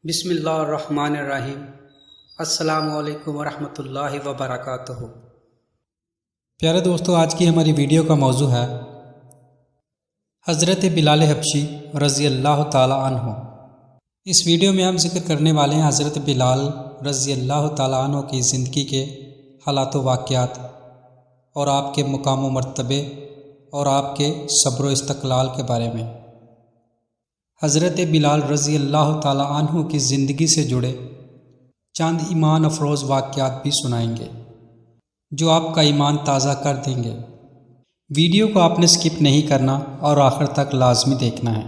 بسم اللہ الرحمن الرحیم۔ السلام علیکم ورحمۃ اللہ وبرکاتہ۔ پیارے دوستو، آج کی ہماری ویڈیو کا موضوع ہے حضرت بلال حبشی رضی اللہ تعالی عنہ۔ اس ویڈیو میں ہم ذکر کرنے والے ہیں حضرت بلال رضی اللہ تعالی عنہ کی زندگی کے حالات و واقعات اور آپ کے مقام و مرتبے اور آپ کے صبر و استقلال کے بارے میں۔ حضرت بلال رضی اللہ تعالی عنہ کی زندگی سے جڑے چند ایمان افروز واقعات بھی سنائیں گے جو آپ کا ایمان تازہ کر دیں گے۔ ویڈیو کو آپ نے سکپ نہیں کرنا اور آخر تک لازمی دیکھنا ہے۔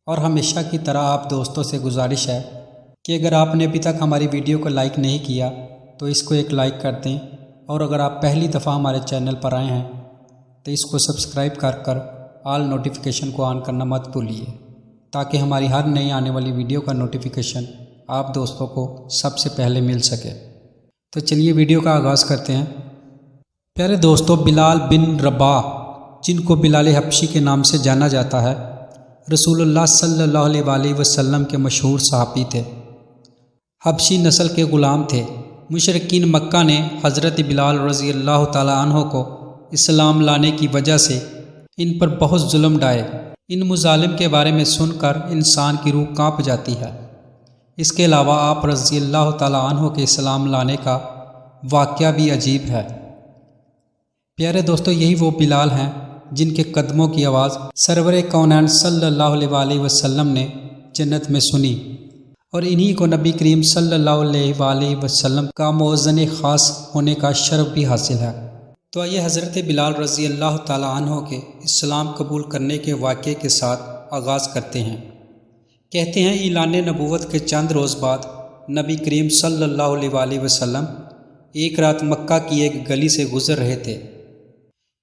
اور ہمیشہ کی طرح آپ دوستوں سے گزارش ہے کہ اگر آپ نے ابھی تک ہماری ویڈیو کو لائک نہیں کیا تو اس کو ایک لائک کر دیں، اور اگر آپ پہلی دفعہ ہمارے چینل پر آئے ہیں تو اس کو سبسکرائب کر آل نوٹیفیکیشن کو آن کرنا مت بھولیے، تاکہ ہماری ہر نئی آنے والی ویڈیو کا نوٹیفیکیشن آپ دوستوں کو سب سے پہلے مل سکے۔ تو چلیے ویڈیو کا آغاز کرتے ہیں۔ پیارے دوستو، بلال بن رباح، جن کو بلال حبشی کے نام سے جانا جاتا ہے، رسول اللہ صلی اللہ علیہ وآلہ وسلم کے مشہور صحابی تھے۔ حبشی نسل کے غلام تھے۔ مشرکین مکہ نے حضرت بلال رضی اللہ تعالی عنہ کو اسلام لانے کی وجہ سے ان پر بہت ظلم ڈھائے۔ ان مظالم کے بارے میں سن کر انسان کی روح کانپ جاتی ہے۔ اس کے علاوہ آپ رضی اللہ تعالی عنہ کے اسلام لانے کا واقعہ بھی عجیب ہے۔ پیارے دوستو، یہی وہ بلال ہیں جن کے قدموں کی آواز سرور کونین صلی اللہ علیہ وآلہ وسلم نے جنت میں سنی، اور انہی کو نبی کریم صلی اللہ علیہ وآلہ وسلم کا مؤذن خاص ہونے کا شرف بھی حاصل ہے۔ تو آئیے حضرت بلال رضی اللہ تعالی عنہ کے اسلام قبول کرنے کے واقعے کے ساتھ آغاز کرتے ہیں۔ کہتے ہیں اعلان نبوت کے چند روز بعد نبی کریم صلی اللہ علیہ وآلہ وسلم ایک رات مکہ کی ایک گلی سے گزر رہے تھے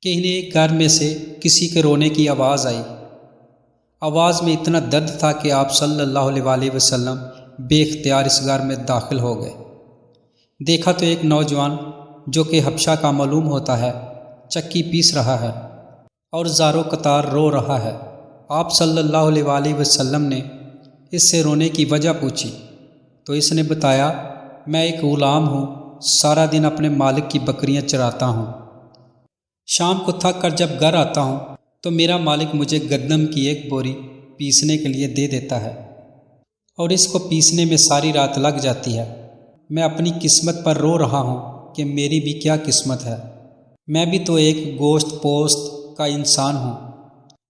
کہ انہیں ایک گھر میں سے کسی کے رونے کی آواز آئی۔ آواز میں اتنا درد تھا کہ آپ صلی اللہ علیہ وآلہ وسلم بے اختیار اس گھر میں داخل ہو گئے۔ دیکھا تو ایک نوجوان جو کہ حبشہ کا معلوم ہوتا ہے چکی پیس رہا ہے اور زارو قطار رو رہا ہے۔ آپ صلی اللہ علیہ وآلہ وسلم نے اس سے رونے کی وجہ پوچھی تو اس نے بتایا، میں ایک غلام ہوں، سارا دن اپنے مالک کی بکریاں چراتا ہوں۔ شام کو تھک کر جب گھر آتا ہوں تو میرا مالک مجھے گندم کی ایک بوری پیسنے کے لیے دے دیتا ہے، اور اس کو پیسنے میں ساری رات لگ جاتی ہے۔ میں اپنی قسمت پر رو رہا ہوں کہ میری بھی کیا قسمت ہے، میں بھی تو ایک گوشت پوست کا انسان ہوں،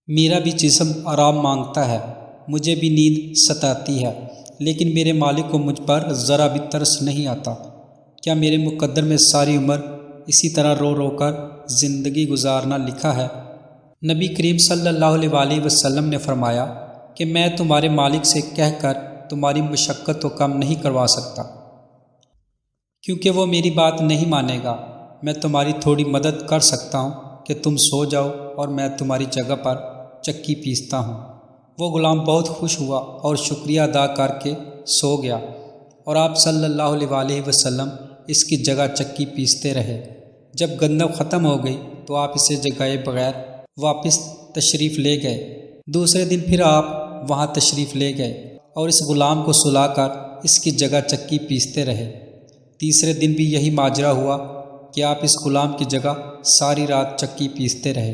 میرا بھی جسم آرام مانگتا ہے، مجھے بھی نیند ستاتی ہے، لیکن میرے مالک کو مجھ پر ذرا بھی ترس نہیں آتا۔ کیا میرے مقدر میں ساری عمر اسی طرح رو رو کر زندگی گزارنا لکھا ہے؟ نبی کریم صلی اللہ علیہ وآلہ وسلم نے فرمایا کہ میں تمہارے مالک سے کہہ کر تمہاری مشقت تو کم نہیں کروا سکتا، کیونکہ وہ میری بات نہیں مانے گا۔ میں تمہاری تھوڑی مدد کر سکتا ہوں کہ تم سو جاؤ اور میں تمہاری جگہ پر چکی پیستا ہوں۔ وہ غلام بہت خوش ہوا اور شکریہ ادا کر کے سو گیا، اور آپ صلی اللہ علیہ وآلہ وسلم اس کی جگہ چکی پیستے رہے۔ جب گندم ختم ہو گئی تو آپ اسے جگائے بغیر واپس تشریف لے گئے۔ دوسرے دن پھر آپ وہاں تشریف لے گئے اور اس غلام کو سلا کر اس کی جگہ چکی پیستے رہے۔ تیسرے دن بھی یہی ماجرا ہوا کہ آپ اس غلام کی جگہ ساری رات چکی پیستے رہے،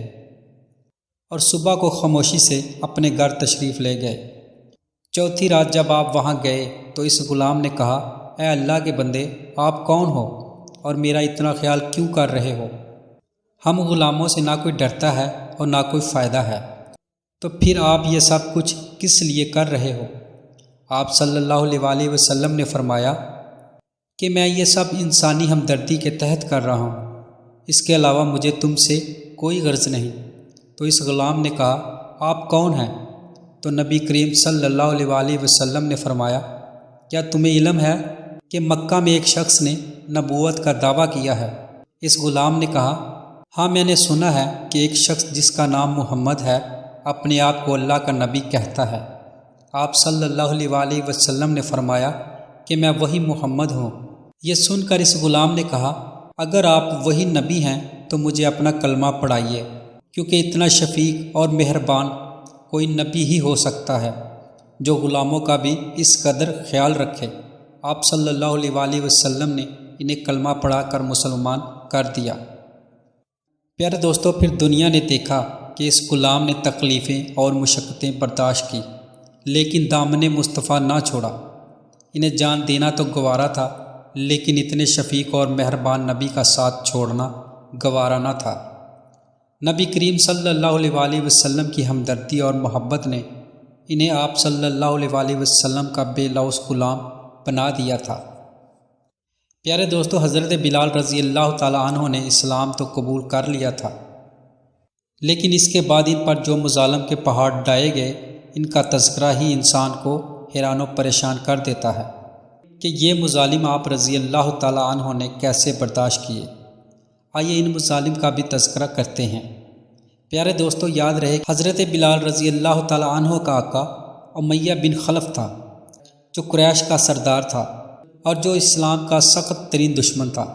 اور صبح کو خاموشی سے اپنے گھر تشریف لے گئے۔ چوتھی رات جب آپ وہاں گئے تو اس غلام نے کہا، اے اللہ کے بندے، آپ کون ہو اور میرا اتنا خیال کیوں کر رہے ہو؟ ہم غلاموں سے نہ کوئی ڈرتا ہے اور نہ کوئی فائدہ ہے، تو پھر آپ یہ سب کچھ کس لیے کر رہے ہو؟ آپ صلی اللہ علیہ وآلہ وسلم نے فرمایا کہ میں یہ سب انسانی ہمدردی کے تحت کر رہا ہوں، اس کے علاوہ مجھے تم سے کوئی غرض نہیں۔ تو اس غلام نے کہا، آپ کون ہیں؟ تو نبی کریم صلی اللہ علیہ وآلہ وسلم نے فرمایا، کیا تمہیں علم ہے کہ مکہ میں ایک شخص نے نبوت کا دعویٰ کیا ہے؟ اس غلام نے کہا، ہاں میں نے سنا ہے کہ ایک شخص جس کا نام محمد ہے اپنے آپ کو اللہ کا نبی کہتا ہے۔ آپ صلی اللہ علیہ وآلہ وسلم نے فرمایا کہ میں وہی محمد ہوں۔ یہ سن کر اس غلام نے کہا، اگر آپ وہی نبی ہیں تو مجھے اپنا کلمہ پڑھائیے، کیونکہ اتنا شفیق اور مہربان کوئی نبی ہی ہو سکتا ہے۔ جو غلاموں کا بھی اس قدر خیال رکھے۔ آپ صلی اللہ علیہ وآلہ وسلم نے انہیں کلمہ پڑھا کر مسلمان کر دیا۔ پیارے دوستو، پھر دنیا نے دیکھا کہ اس غلام نے تکلیفیں اور مشقتیں برداشت کی، لیکن دامن مصطفیٰ نہ چھوڑا۔ انہیں جان دینا تو گوارا تھا، لیکن اتنے شفیق اور مہربان نبی کا ساتھ چھوڑنا گوارا نہ تھا۔ نبی کریم صلی اللہ علیہ وآلہ وسلم کی ہمدردی اور محبت نے انہیں آپ صلی اللہ علیہ وآلہ وسلم کا بے لوث غلام بنا دیا تھا۔ پیارے دوستو، حضرت بلال رضی اللہ تعالیٰ عنہ نے اسلام تو قبول کر لیا تھا، لیکن اس کے بعد ان پر جو مظالم کے پہاڑ ڈھائے گئے، ان کا تذکرہ ہی انسان کو حیران و پریشان کر دیتا ہے کہ یہ مظالم آپ رضی اللہ تعالیٰ عنہ نے کیسے برداشت کیے۔ آئیے ان مظالم کا بھی تذکرہ کرتے ہیں۔ پیارے دوستو، یاد رہے حضرت بلال رضی اللہ تعالیٰ عنہ کا آقا امیہ بن خلف تھا، جو قریش کا سردار تھا اور جو اسلام کا سخت ترین دشمن تھا۔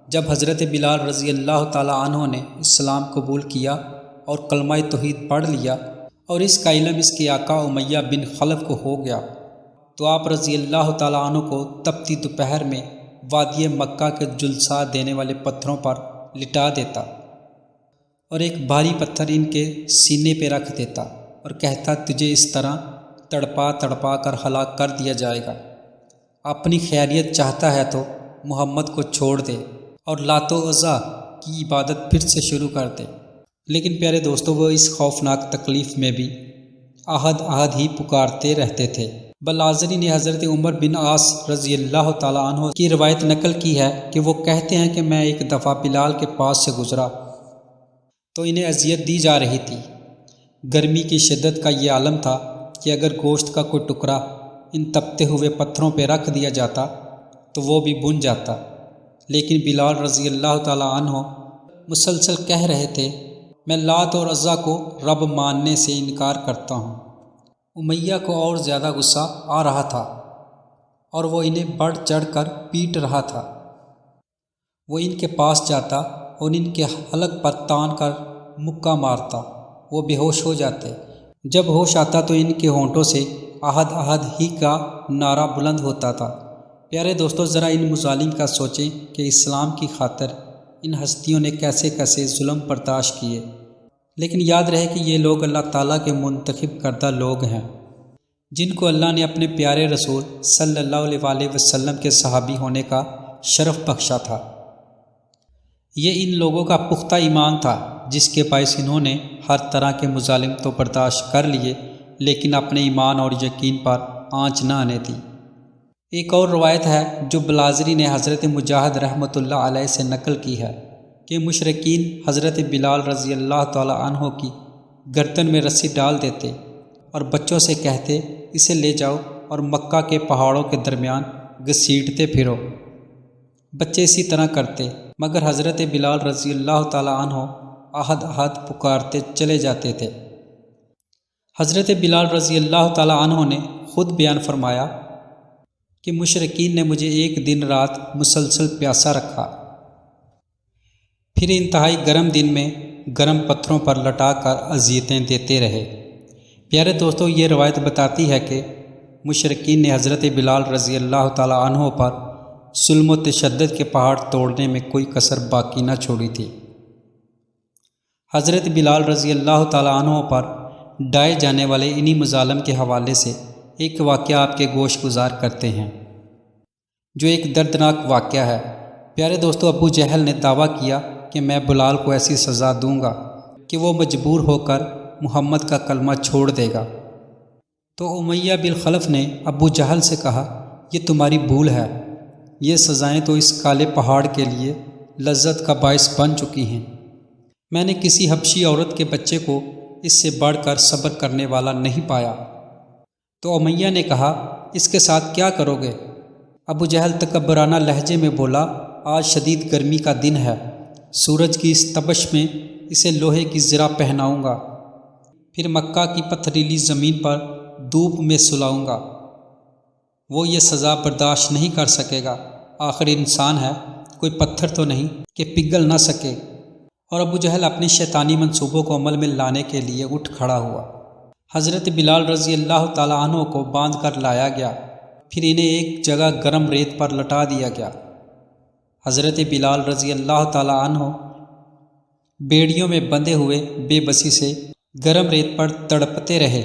جب حضرت بلال رضی اللہ تعالیٰ عنہ نے اسلام قبول کیا اور کلمہ توحید پڑھ لیا اور اس کا علم اس کے آقا امیہ بن خلف کو ہو گیا، تو آپ رضی اللہ تعالیٰ عنہ کو تپتی دوپہر میں وادی مکہ کے جلسہ دینے والے پتھروں پر لٹا دیتا اور ایک بھاری پتھر ان کے سینے پہ رکھ دیتا اور کہتا، تجھے اس طرح تڑپا تڑپا کر ہلاک کر دیا جائے گا۔ اپنی خیریت چاہتا ہے تو محمد کو چھوڑ دے اور لات و عزا کی عبادت پھر سے شروع کر دے۔ لیکن پیارے دوستو، وہ اس خوفناک تکلیف میں بھی احد احد ہی پکارتے رہتے تھے۔ بلازری نے حضرت عمر بن عاص رضی اللہ تعالیٰ عنہ کی روایت نقل کی ہے کہ وہ کہتے ہیں کہ میں ایک دفعہ بلال کے پاس سے گزرا تو انہیں اذیت دی جا رہی تھی۔ گرمی کی شدت کا یہ عالم تھا کہ اگر گوشت کا کوئی ٹکڑا ان تپتے ہوئے پتھروں پہ رکھ دیا جاتا تو وہ بھی بن جاتا، لیکن بلال رضی اللہ تعالیٰ عنہ مسلسل کہہ رہے تھے، میں لات اور عزا کو رب ماننے سے انکار کرتا ہوں۔ امیہ کو اور زیادہ غصہ آ رہا تھا اور وہ انہیں بڑھ چڑھ کر پیٹ رہا تھا۔ وہ ان کے پاس جاتا اور ان کے حلق پر تان کر مکہ مارتا، وہ بے ہوش ہو جاتے۔ جب ہوش آتا تو ان کے ہونٹوں سے احد احد ہی کا نعرہ بلند ہوتا تھا۔ پیارے دوستو، ذرا ان مظالم کا سوچیں کہ اسلام کی خاطر ان ہستیوں نے کیسے کیسے ظلم برداشت کیے۔ لیکن یاد رہے کہ یہ لوگ اللہ تعالیٰ کے منتخب کردہ لوگ ہیں، جن کو اللہ نے اپنے پیارے رسول صلی اللہ علیہ وآلہ وسلم کے صحابی ہونے کا شرف بخشا تھا۔ یہ ان لوگوں کا پختہ ایمان تھا، جس کے باعث انہوں نے ہر طرح کے مظالم تو برداشت کر لیے، لیکن اپنے ایمان اور یقین پر آنچ نہ آنے دی۔ ایک اور روایت ہے جو بلازری نے حضرت مجاہد رحمۃ اللہ علیہ سے نقل کی ہے کہ مشرکین حضرت بلال رضی اللہ تعالیٰ عنہ کی گردن میں رسی ڈال دیتے اور بچوں سے کہتے، اسے لے جاؤ اور مکہ کے پہاڑوں کے درمیان گھسیٹتے پھرو۔ بچے اسی طرح کرتے، مگر حضرت بلال رضی اللہ تعالیٰ عنہ احد احد پکارتے چلے جاتے تھے۔ حضرت بلال رضی اللہ تعالیٰ عنہ نے خود بیان فرمایا کہ مشرکین نے مجھے ایک دن رات مسلسل پیاسا رکھا، پھر انتہائی گرم دن میں گرم پتھروں پر لٹا کر اذیتیں دیتے رہے۔ پیارے دوستو، یہ روایت بتاتی ہے کہ مشرکین نے حضرت بلال رضی اللہ تعالیٰ عنہ پر ظلم و تشدد کے پہاڑ توڑنے میں کوئی کسر باقی نہ چھوڑی تھی۔ حضرت بلال رضی اللہ تعالیٰ عنہ پر ڈھائے جانے والے انہی مظالم کے حوالے سے ایک واقعہ آپ کے گوش گزار کرتے ہیں، جو ایک دردناک واقعہ ہے۔ پیارے دوستو، ابو جہل نے دعویٰ کیا کہ میں بلال کو ایسی سزا دوں گا کہ وہ مجبور ہو کر محمد کا کلمہ چھوڑ دے گا۔ تو امیہ بن خلف نے ابو جہل سے کہا، یہ تمہاری بھول ہے، یہ سزائیں تو اس کالے پہاڑ کے لیے لذت کا باعث بن چکی ہیں۔ میں نے کسی حبشی عورت کے بچے کو اس سے بڑھ کر صبر کرنے والا نہیں پایا۔ تو امیہ نے کہا، اس کے ساتھ کیا کرو گے؟ ابو جہل تکبرانہ لہجے میں بولا، آج شدید گرمی کا دن ہے، سورج کی اس تپش میں اسے لوہے کی زرہ پہناؤں گا، پھر مکہ کی پتھریلی زمین پر دھوپ میں سلاؤں گا۔ وہ یہ سزا برداشت نہیں کر سکے گا، آخر انسان ہے، کوئی پتھر تو نہیں کہ پگھل نہ سکے۔ اور ابو جہل اپنی شیطانی منصوبوں کو عمل میں لانے کے لیے اٹھ کھڑا ہوا۔ حضرت بلال رضی اللہ تعالیٰ عنہ کو باندھ کر لایا گیا، پھر انہیں ایک جگہ گرم ریت پر لٹا دیا گیا۔ حضرت بلال رضی اللہ تعالیٰ عنہ بیڑیوں میں بندھے ہوئے بے بسی سے گرم ریت پر تڑپتے رہے۔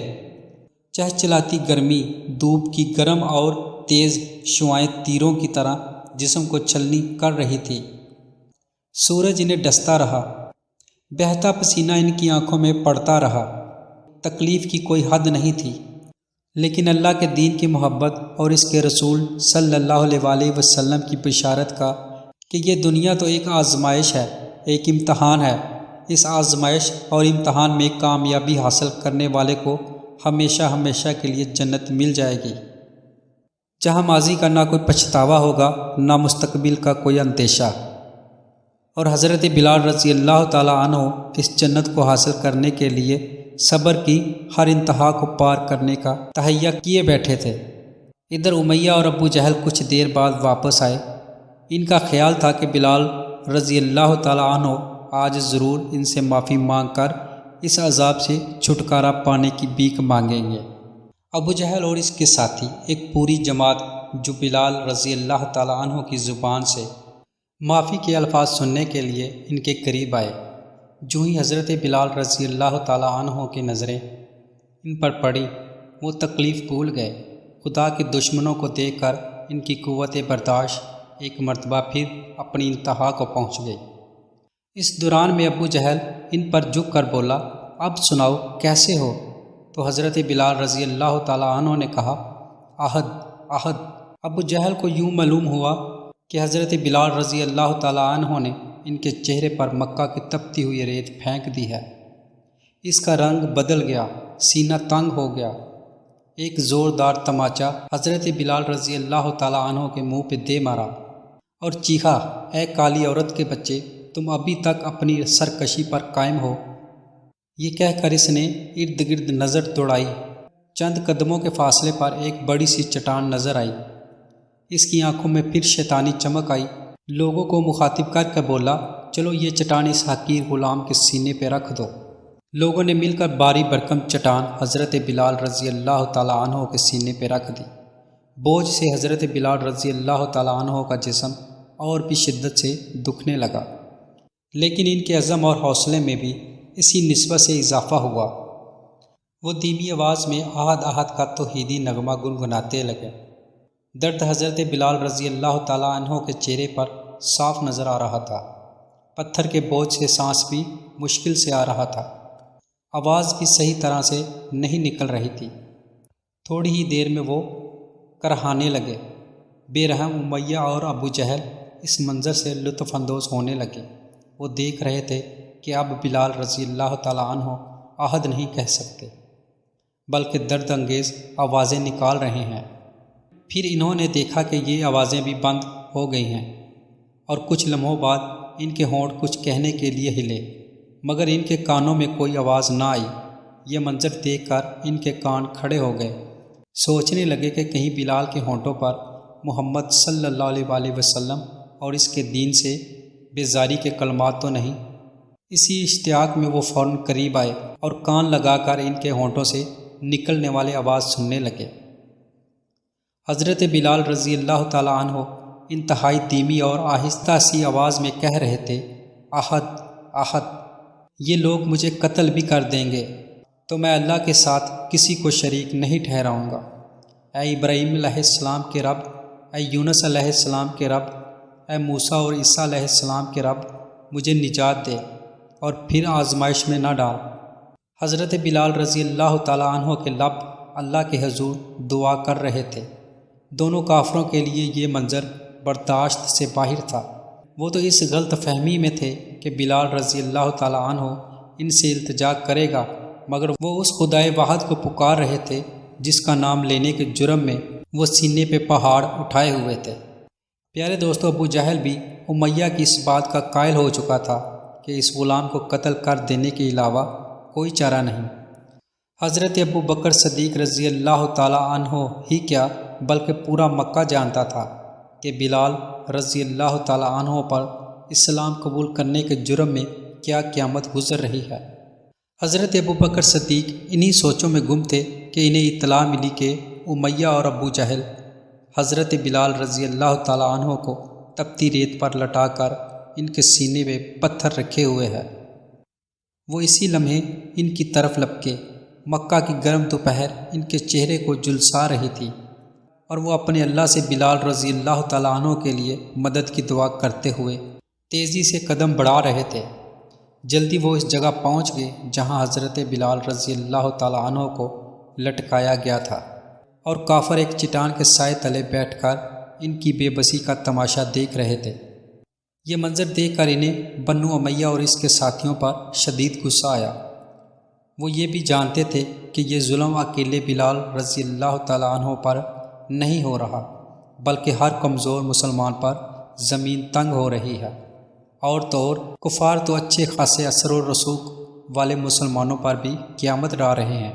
چہچلاتی گرمی دھوپ کی گرم اور تیز شعائیں تیروں کی طرح جسم کو چھلنی کر رہی تھی۔ سورج انہیں ڈستا رہا، بہتا پسینہ ان کی آنکھوں میں پڑتا رہا۔ تکلیف کی کوئی حد نہیں تھی، لیکن اللہ کے دین کی محبت اور اس کے رسول صلی اللہ علیہ وآلہ وسلم کی بشارت کا کہ یہ دنیا تو ایک آزمائش ہے، ایک امتحان ہے۔ اس آزمائش اور امتحان میں کامیابی حاصل کرنے والے کو ہمیشہ ہمیشہ کے لیے جنت مل جائے گی، جہاں ماضی کا نہ کوئی پچھتاوا ہوگا، نہ مستقبل کا کوئی اندیشہ۔ اور حضرت بلال رضی اللہ تعالیٰ عنہ اس جنت کو حاصل کرنے کے لیے صبر کی ہر انتہا کو پار کرنے کا تہیہ کیے بیٹھے تھے۔ ادھر امیہ اور ابو جہل کچھ دیر بعد واپس آئے۔ ان کا خیال تھا کہ بلال رضی اللہ تعالیٰ عنہ آج ضرور ان سے معافی مانگ کر اس عذاب سے چھٹکارا پانے کی بھیک مانگیں گے۔ ابو جہل اور اس کے ساتھی ایک پوری جماعت جو بلال رضی اللہ تعالیٰ عنہ کی زبان سے معافی کے الفاظ سننے کے لیے ان کے قریب آئے۔ جو ہی حضرت بلال رضی اللہ تعالیٰ عنہ کی نظریں ان پر پڑی، وہ تکلیف بھول گئے۔ خدا کے دشمنوں کو دیکھ کر ان کی قوت برداشت ایک مرتبہ پھر اپنی انتہا کو پہنچ گئی۔ اس دوران میں ابو جہل ان پر جھک کر بولا، اب سناؤ کیسے ہو؟ تو حضرت بلال رضی اللہ تعالیٰ عنہ نے کہا، عہد عہد۔ ابو جہل کو یوں معلوم ہوا کہ حضرت بلال رضی اللہ تعالیٰ عنہ نے ان کے چہرے پر مکہ کی تپتی ہوئی ریت پھینک دی ہے۔ اس کا رنگ بدل گیا، سینہ تنگ ہو گیا۔ ایک زوردار تماچا حضرت بلال رضی اللہ تعالیٰ عنہ کے منہ پہ دے مارا اور چیخا، اے کالی عورت کے بچے، تم ابھی تک اپنی سرکشی پر قائم ہو؟ یہ کہہ کر اس نے ارد گرد نظر دوڑائی۔ چند قدموں کے فاصلے پر ایک بڑی سی چٹان نظر آئی۔ اس کی آنکھوں میں پھر شیطانی چمک آئی۔ لوگوں کو مخاطب کر کے بولا، چلو یہ چٹان اس حقیر غلام کے سینے پہ رکھ دو۔ لوگوں نے مل کر باری بھرکم چٹان حضرت بلال رضی اللہ تعالیٰ عنہ کے سینے پہ رکھ دی۔ بوجھ سے حضرت بلال رضی اللہ تعالیٰ عنہ کا جسم اور بھی شدت سے دکھنے لگا، لیکن ان کے عزم اور حوصلے میں بھی اسی نسبت سے اضافہ ہوا۔ وہ دھیمی آواز میں احد احد کا توحیدی نغمہ گنگناتے لگے۔ درد حضرت بلال رضی اللہ تعالیٰ عنہ کے چہرے پر صاف نظر آ رہا تھا۔ پتھر کے بوجھ سے سانس بھی مشکل سے آ رہا تھا، آواز بھی صحیح طرح سے نہیں نکل رہی تھی۔ تھوڑی ہی دیر میں وہ کرہانے لگے۔ بے رحم امیہ اور ابو جہل اس منظر سے لطف اندوز ہونے لگے۔ وہ دیکھ رہے تھے کہ اب بلال رضی اللہ تعالیٰ عنہ عہد نہیں کہہ سکتے، بلکہ درد انگیز آوازیں نکال رہے ہیں۔ پھر انہوں نے دیکھا کہ یہ آوازیں بھی بند ہو گئی ہیں، اور کچھ لمحوں بعد ان کے ہونٹ کچھ کہنے کے لیے ہلے، مگر ان کے کانوں میں کوئی آواز نہ آئی۔ یہ منظر دیکھ کر ان کے کان کھڑے ہو گئے۔ سوچنے لگے کہ کہیں بلال کے ہونٹوں پر محمد صلی اللہ علیہ وآلہ وسلم اور اس کے دین سے بیزاری کے کلمات تو نہیں۔ اسی اشتیاق میں وہ فوراً قریب آئے اور کان لگا کر ان کے ہونٹوں سے نکلنے والے آواز سننے لگے۔ حضرت بلال رضی اللہ تعالیٰ عنہ انتہائی دھیمی اور آہستہ سی آواز میں کہہ رہے تھے، عہد عہد، یہ لوگ مجھے قتل بھی کر دیں گے تو میں اللہ کے ساتھ کسی کو شریک نہیں ٹھہراؤں گا۔ اے ابراہیم علیہ السلام کے رب، اے یونس علیہ السلام کے رب، اے موسیٰ اور عیسیٰ علیہ السلام کے رب، مجھے نجات دے اور پھر آزمائش میں نہ ڈال۔ حضرت بلال رضی اللہ تعالیٰ عنہ کے لب اللہ کے حضور دعا کر رہے تھے۔ دونوں کافروں کے لیے یہ منظر برداشت سے باہر تھا۔ وہ تو اس غلط فہمی میں تھے کہ بلال رضی اللہ تعالیٰ عنہ ان سے التجا کرے گا، مگر وہ اس خدائے واحد کو پکار رہے تھے جس کا نام لینے کے جرم میں وہ سینے پہ پہاڑ اٹھائے ہوئے تھے۔ پیارے دوستو، ابو جہل بھی امیہ کی اس بات کا قائل ہو چکا تھا کہ اس غلام کو قتل کر دینے کے علاوہ کوئی چارہ نہیں۔ حضرت ابو بکر صدیق رضی اللہ تعالیٰ عنہ ہی کیا بلکہ پورا مکہ جانتا تھا کہ بلال رضی اللہ تعالیٰ عنہ پر اسلام قبول کرنے کے جرم میں کیا قیامت گزر رہی ہے۔ حضرت ابو بکر صدیق انہی سوچوں میں گم تھے کہ انہیں اطلاع ملی کہ امیہ اور ابو جہل حضرت بلال رضی اللہ تعالیٰ عنہ کو تپتی ریت پر لٹا کر ان کے سینے میں پتھر رکھے ہوئے ہے۔ وہ اسی لمحے ان کی طرف لپکے۔ مکہ کی گرم دوپہر ان کے چہرے کو جھلسا رہی تھی اور وہ اپنے اللہ سے بلال رضی اللہ تعالیٰ عنہ کے لیے مدد کی دعا کرتے ہوئے تیزی سے قدم بڑھا رہے تھے۔ جلدی وہ اس جگہ پہنچ گئے جہاں حضرت بلال رضی اللہ تعالیٰ عنہ کو لٹکایا گیا تھا، اور کافر ایک چٹان کے سائے تلے بیٹھ کر ان کی بے بسی کا تماشا دیکھ رہے تھے۔ یہ منظر دیکھ کر انہیں بنو امیہ اور اس کے ساتھیوں پر شدید غصہ آیا۔ وہ یہ بھی جانتے تھے کہ یہ ظلم اکیلے بلال رضی اللہ تعالیٰ عنہ پر نہیں ہو رہا، بلکہ ہر کمزور مسلمان پر زمین تنگ ہو رہی ہے، اور تو اور کفار تو اچھے خاصے اثر و رسوخ والے مسلمانوں پر بھی قیامت ڈال رہے ہیں۔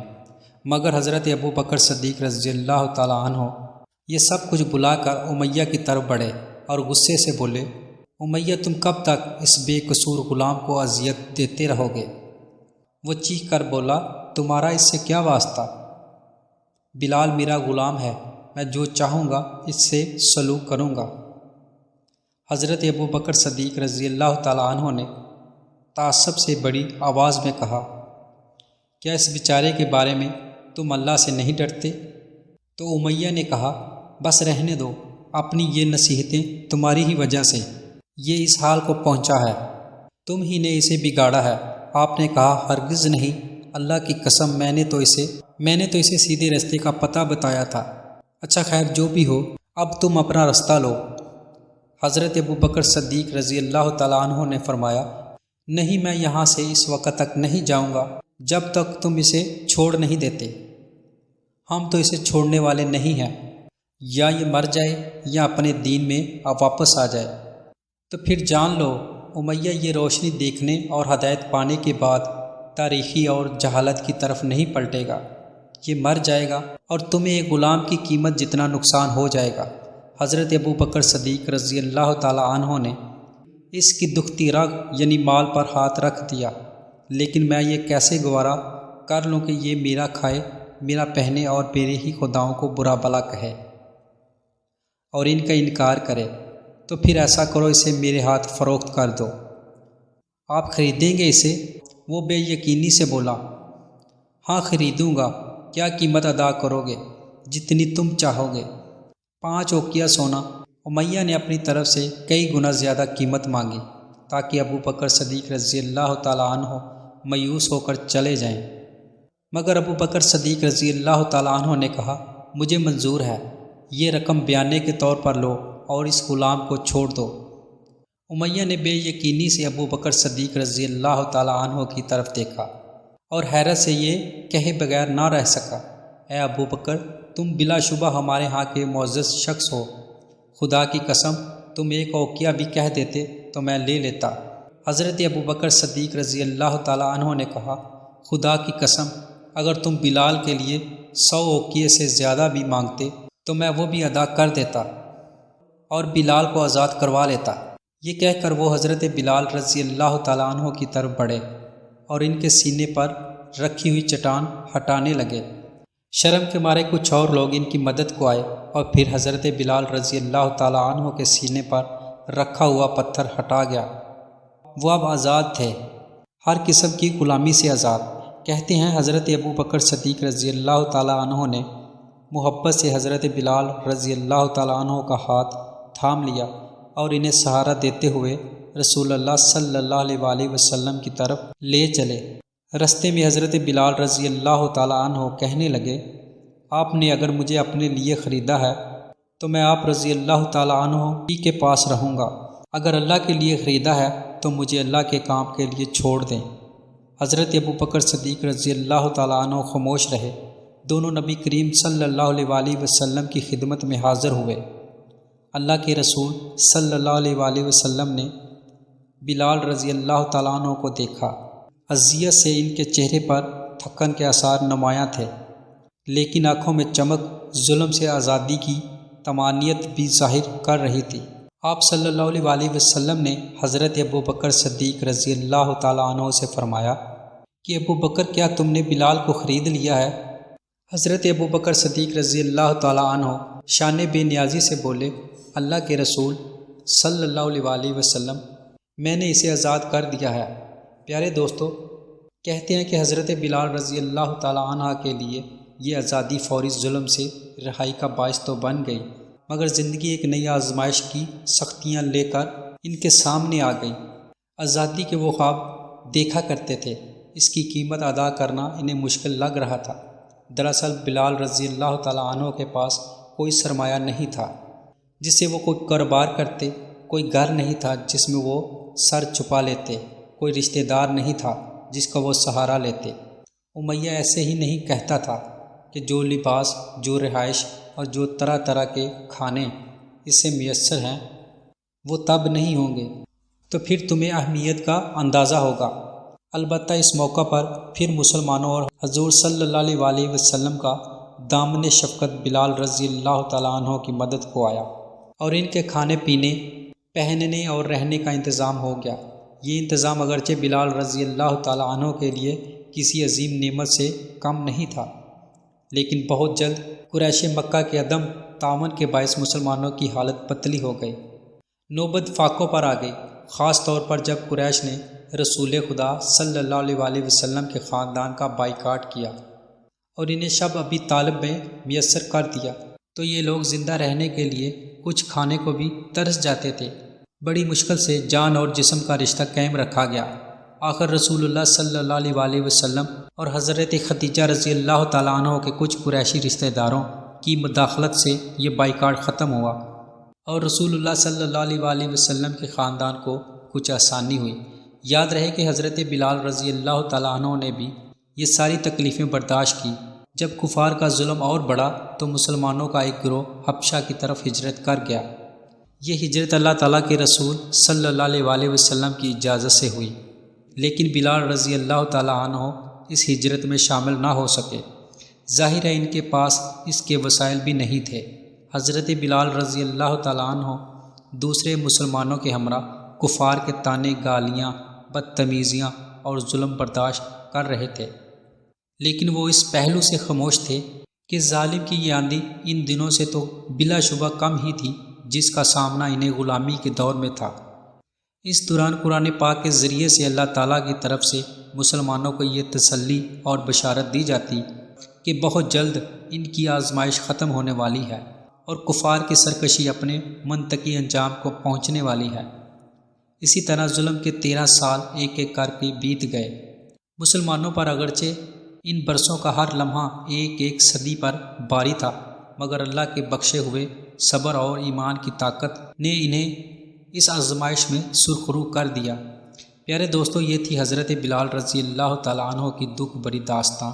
مگر حضرت ابو بکر صدیق رضی اللہ تعالیٰ عنہ یہ سب کچھ بلا کر امیہ کی طرف بڑھے اور غصے سے بولے، امیہ تم کب تک اس بے قصور غلام کو اذیت دیتے رہو گے؟ وہ چیخ کر بولا، تمہارا اس سے کیا واسطہ؟ بلال میرا غلام ہے، میں جو چاہوں گا اس سے سلوک کروں گا۔ حضرت ابو بکر صدیق رضی اللہ تعالیٰ عنہ نے تعصب سے بڑی آواز میں کہا، کیا اس بیچارے کے بارے میں تم اللہ سے نہیں ڈرتے؟ تو امیہ نے کہا، بس رہنے دو، اپنی یہ نصیحتیں تمہاری ہی وجہ سے یہ اس حال کو پہنچا ہے، تم ہی نے اسے بگاڑا ہے۔ آپ نے کہا، ہرگز نہیں، اللہ کی قسم میں نے تو اسے سیدھے راستے کا پتہ بتایا تھا۔ اچھا خیر جو بھی ہو، اب تم اپنا راستہ لو۔ حضرت ابو بکر صدیق رضی اللہ تعالیٰ عنہ نے فرمایا، نہیں، میں یہاں سے اس وقت تک نہیں جاؤں گا جب تک تم اسے چھوڑ نہیں دیتے۔ ہم تو اسے چھوڑنے والے نہیں ہیں، یا یہ مر جائے یا اپنے دین میں واپس آ جائے۔ تو پھر جان لو، امیہ یہ روشنی دیکھنے اور ہدایت پانے کے بعد تاریخی اور جہالت کی طرف نہیں پلٹے گا، یہ مر جائے گا اور تمہیں ایک غلام کی قیمت جتنا نقصان ہو جائے گا۔ حضرت ابو بکر صدیق رضی اللہ تعالیٰ عنہ نے اس کی دکھتی رگ یعنی مال پر ہاتھ رکھ دیا، لیکن میں یہ کیسے گوارا کر لوں کہ یہ میرا کھائے، میرا پہنے اور میرے ہی خداؤں کو برا بلا کہے اور ان کا انکار کرے؟ تو پھر ایسا کرو، اسے میرے ہاتھ فروخت کر دو۔ آپ خریدیں گے اسے؟ وہ بے یقینی سے بولا، ہاں خریدوں گا۔ کیا قیمت ادا کرو گے؟ جتنی تم چاہو گے۔ 5 اوقیہ سونا۔ امیہ نے اپنی طرف سے کئی گنا زیادہ قیمت مانگی تاکہ ابو بکر صدیق رضی اللہ تعالیٰ عنہ مایوس ہو کر چلے جائیں، مگر ابو بکر صدیق رضی اللہ تعالیٰ عنہ نے کہا، مجھے منظور ہے، یہ رقم بیانے کے طور پر لو اور اس غلام کو چھوڑ دو۔ امیہ نے بے یقینی سے ابو بکر صدیق رضی اللہ تعالیٰ عنہ کی طرف دیکھا اور حیرت سے یہ کہے بغیر نہ رہ سکا، اے ابو بکر، تم بلا شبہ ہمارے ہاں کے معزز شخص ہو، خدا کی قسم تم ایک اوقیہ بھی کہہ دیتے تو میں لے لیتا۔ حضرت ابو بکر صدیق رضی اللہ تعالیٰ عنہ نے کہا، خدا کی قسم اگر تم بلال کے لیے 100 اوقیے سے زیادہ بھی مانگتے تو میں وہ بھی ادا کر دیتا اور بلال کو آزاد کروا لیتا۔ یہ کہہ کر وہ حضرت بلال رضی اللہ تعالیٰ عنہ کی طرف بڑھے اور ان کے سینے پر رکھی ہوئی چٹان ہٹانے لگے۔ شرم کے مارے کچھ اور لوگ ان کی مدد کو آئے اور پھر حضرت بلال رضی اللہ تعالیٰ عنہ کے سینے پر رکھا ہوا پتھر ہٹا گیا۔ وہ اب آزاد تھے، ہر قسم کی غلامی سے آزاد۔ کہتے ہیں حضرت ابو بکر صدیق رضی اللہ تعالیٰ عنہ نے محبت سے حضرت بلال رضی اللہ تعالیٰ عنہ کا ہاتھ تھام لیا اور انہیں سہارا دیتے ہوئے رسول اللہ صلی اللہ علیہ وآلہ وسلم کی طرف لے چلے۔ رستے میں حضرت بلال رضی اللہ تعالیٰ عنہ کہنے لگے، آپ نے اگر مجھے اپنے لیے خریدا ہے تو میں آپ رضی اللہ تعالیٰ عنہ ہی کے پاس رہوں گا، اگر اللہ کے لیے خریدا ہے تو مجھے اللہ کے کام کے لیے چھوڑ دیں۔ حضرت ابو بکر صدیق رضی اللہ تعالیٰ عنہ خاموش رہے۔ دونوں نبی کریم صلی اللہ علیہ وآلہ وسلم کی خدمت میں حاضر ہوئے۔ اللہ کے رسول صلی اللہ علیہ وآلہ وسلم نے بلال رضی اللہ تعالیٰ عنہ کو دیکھا۔ اذیت سے ان کے چہرے پر تھکن کے آثار نمایاں تھے، لیکن آنکھوں میں چمک ظلم سے آزادی کی تمانیت بھی ظاہر کر رہی تھی۔ آپ صلی اللہ علیہ وآلہ وسلم نے حضرت ابو بکر صدیق رضی اللہ تعالیٰ عنہ سے فرمایا، کہ ابو بکر کیا تم نے بلال کو خرید لیا ہے؟ حضرت ابو بکر صدیق رضی اللہ تعالیٰ عنہ شان بے نیازی سے بولے، اللہ کے رسول صلی اللہ علیہ وسلم، میں نے اسے آزاد کر دیا ہے۔ پیارے دوستو، کہتے ہیں کہ حضرت بلال رضی اللہ تعالیٰ عنہ کے لیے یہ آزادی فوری ظلم سے رہائی کا باعث تو بن گئی، مگر زندگی ایک نئی آزمائش کی سختیاں لے کر ان کے سامنے آ گئی۔ آزادی کے وہ خواب دیکھا کرتے تھے، اس کی قیمت ادا کرنا انہیں مشکل لگ رہا تھا۔ دراصل بلال رضی اللہ تعالیٰ عنہ کے پاس کوئی سرمایہ نہیں تھا جس سے وہ کوئی کاروبار کرتے، کوئی گھر نہیں تھا جس میں وہ سر چھپا لیتے، کوئی رشتہ دار نہیں تھا جس کا وہ سہارا لیتے۔ امیہ ایسے ہی نہیں کہتا تھا کہ جو لباس، جو رہائش اور جو طرح طرح کے کھانے اس سے میسر ہیں وہ تب نہیں ہوں گے تو پھر تمہیں اہمیت کا اندازہ ہوگا۔ البتہ اس موقع پر پھر مسلمانوں اور حضور صلی اللہ علیہ وسلم کا دامن شفقت بلال رضی اللہ تعالیٰ عنہ کی مدد کو آیا اور ان کے کھانے پینے، پہننے اور رہنے کا انتظام ہو گیا۔ یہ انتظام اگرچہ بلال رضی اللہ تعالیٰ عنہ کے لیے کسی عظیم نعمت سے کم نہیں تھا، لیکن بہت جلد قریش مکہ کے عدم تعاون کے باعث مسلمانوں کی حالت پتلی ہو گئی۔ نوبت فاقوں پر آ گئی، خاص طور پر جب قریش نے رسول خدا صلی اللہ علیہ وسلم کے خاندان کا بائیکاٹ کیا اور انہیں شب ابی طالب میں میسر کر دیا تو یہ لوگ زندہ رہنے کے لیے کچھ کھانے کو بھی ترس جاتے تھے۔ بڑی مشکل سے جان اور جسم کا رشتہ قائم رکھا گیا۔ آخر رسول اللہ صلی اللہ علیہ وسلم اور حضرت خدیجہ رضی اللہ تعالیٰ عنہ کے کچھ قریشی رشتہ داروں کی مداخلت سے یہ بائیکاٹ ختم ہوا اور رسول اللہ صلی اللہ علیہ وسلم کے خاندان کو کچھ آسانی ہوئی۔ یاد رہے کہ حضرت بلال رضی اللہ تعالیٰ عنہ نے بھی یہ ساری تکلیفیں برداشت کی۔ جب کفار کا ظلم اور بڑھا تو مسلمانوں کا ایک گروہ حبشہ کی طرف ہجرت کر گیا۔ یہ ہجرت اللہ تعالیٰ کے رسول صلی اللہ علیہ وسلم کی اجازت سے ہوئی، لیکن بلال رضی اللہ تعالیٰ عنہ اس ہجرت میں شامل نہ ہو سکے۔ ظاہر ہے ان کے پاس اس کے وسائل بھی نہیں تھے۔ حضرت بلال رضی اللہ تعالیٰ عنہ دوسرے مسلمانوں کے ہمراہ کفار کے طعنے، گالیاں، بدتمیزیاں اور ظلم برداشت کر رہے تھے، لیکن وہ اس پہلو سے خاموش تھے کہ ظالم کی یہ آندھی ان دنوں سے تو بلا شبہ کم ہی تھی جس کا سامنا انہیں غلامی کے دور میں تھا۔ اس دوران قرآن پاک کے ذریعے سے اللہ تعالیٰ کی طرف سے مسلمانوں کو یہ تسلی اور بشارت دی جاتی کہ بہت جلد ان کی آزمائش ختم ہونے والی ہے اور کفار کی سرکشی اپنے منطقی انجام کو پہنچنے والی ہے۔ اسی طرح ظلم کے 13 سال ایک ایک کر کے بیت گئے۔ مسلمانوں پر اگرچہ ان برسوں کا ہر لمحہ ایک ایک صدی پر باری تھا، مگر اللہ کے بخشے ہوئے صبر اور ایمان کی طاقت نے انہیں اس آزمائش میں سرخرو کر دیا۔ پیارے دوستو، یہ تھی حضرت بلال رضی اللہ تعالیٰ عنہ کی دکھ بری داستاں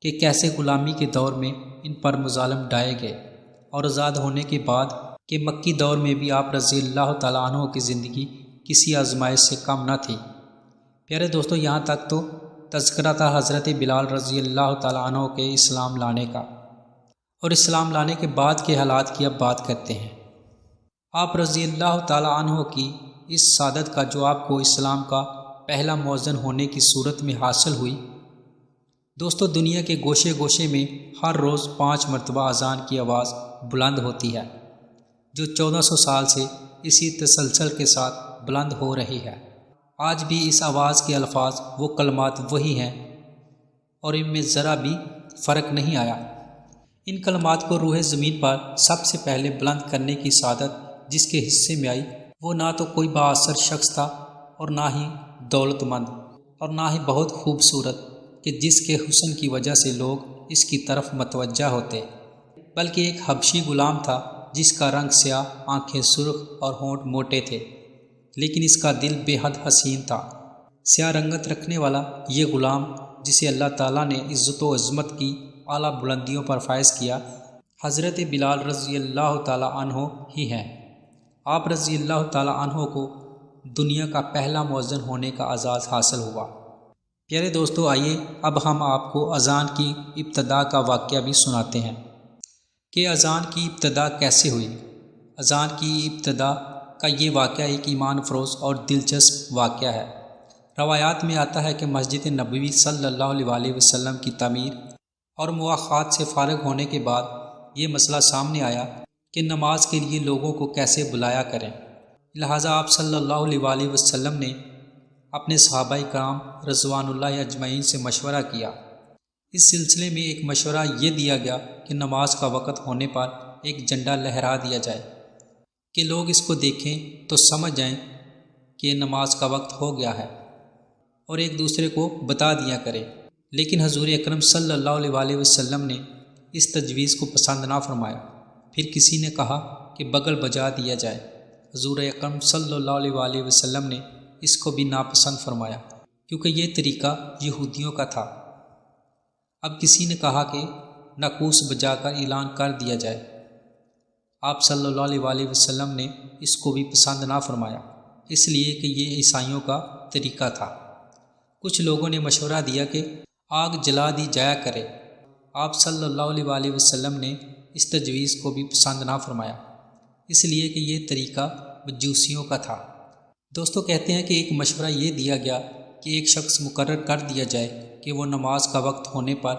کہ کیسے غلامی کے دور میں ان پر مظالم ڈھائے گئے اور آزاد ہونے کے بعد کہ مکی دور میں بھی آپ رضی اللہ تعالیٰ عنہ کی زندگی کسی آزمائش سے کم نہ تھی۔ پیارے دوستو، یہاں تک تو تذکرہ تھا حضرت بلال رضی اللہ تعالیٰ عنہ کے اسلام لانے کا، اور اسلام لانے کے بعد کے حالات کی اب بات کرتے ہیں۔ آپ رضی اللہ تعالیٰ عنہ کی اس سعادت کا جو آپ کو اسلام کا پہلا مؤذن ہونے کی صورت میں حاصل ہوئی، دوستو دنیا کے گوشے گوشے میں ہر روز 5 مرتبہ اذان کی آواز بلند ہوتی ہے، جو 1400 سال سے اسی تسلسل کے ساتھ بلند ہو رہی ہے۔ آج بھی اس آواز کے الفاظ وہ کلمات وہی ہیں اور ان میں ذرا بھی فرق نہیں آیا۔ ان کلمات کو روح زمین پر سب سے پہلے بلند کرنے کی سعادت جس کے حصے میں آئی، وہ نہ تو کوئی بااثر شخص تھا اور نہ ہی دولت مند اور نہ ہی بہت خوبصورت کہ جس کے حسن کی وجہ سے لوگ اس کی طرف متوجہ ہوتے، بلکہ ایک حبشی غلام تھا جس کا رنگ سیاہ، آنکھیں سرخ اور ہونٹ موٹے تھے، لیکن اس کا دل بے حد حسین تھا۔ سیاہ رنگت رکھنے والا یہ غلام جسے اللہ تعالیٰ نے عزت و عظمت کی اعلیٰ بلندیوں پر فائز کیا، حضرت بلال رضی اللہ تعالیٰ عنہ ہی ہیں۔ آپ رضی اللہ تعالیٰ عنہ کو دنیا کا پہلا مؤذن ہونے کا اعزاز حاصل ہوا۔ پیارے دوستو، آئیے اب ہم آپ کو اذان کی ابتدا کا واقعہ بھی سناتے ہیں کہ اذان کی ابتدا کیسے ہوئی۔ اذان کی ابتدا کا یہ واقعہ ایک ایمان افروز اور دلچسپ واقعہ ہے۔ روایات میں آتا ہے کہ مسجد نبوی صلی اللہ علیہ وسلم کی تعمیر اور مواخات سے فارغ ہونے کے بعد یہ مسئلہ سامنے آیا کہ نماز کے لیے لوگوں کو کیسے بلایا کریں۔ لہٰذا آپ صلی اللہ علیہ وسلم نے اپنے صحابہ کرام رضوان اللہ اجمعین سے مشورہ کیا۔ اس سلسلے میں ایک مشورہ یہ دیا گیا کہ نماز کا وقت ہونے پر ایک جھنڈا لہرا دیا جائے کہ لوگ اس کو دیکھیں تو سمجھ جائیں کہ نماز کا وقت ہو گیا ہے اور ایک دوسرے کو بتا دیا کریں۔ لیکن حضور اکرم صلی اللہ علیہ وسلم نے اس تجویز کو پسند نہ فرمایا۔ پھر کسی نے کہا کہ بغل بجا دیا جائے۔ حضور اکرم صلی اللہ علیہ وسلم نے اس کو بھی ناپسند فرمایا کیونکہ یہ طریقہ یہودیوں کا تھا۔ اب کسی نے کہا کہ ناقوس بجا کر اعلان کر دیا جائے۔ آپ صلی اللہ علیہ وسلم نے اس کو بھی پسند نہ فرمایا، اس لیے کہ یہ عیسائیوں کا طریقہ تھا۔ کچھ لوگوں نے مشورہ دیا کہ آگ جلا دی جایا کرے۔ آپ صلی اللہ علیہ وسلم نے اس تجویز کو بھی پسند نہ فرمایا، اس لیے کہ یہ طریقہ مجوسیوں کا تھا۔ دوستو کہتے ہیں کہ ایک مشورہ یہ دیا گیا کہ ایک شخص مقرر کر دیا جائے کہ وہ نماز کا وقت ہونے پر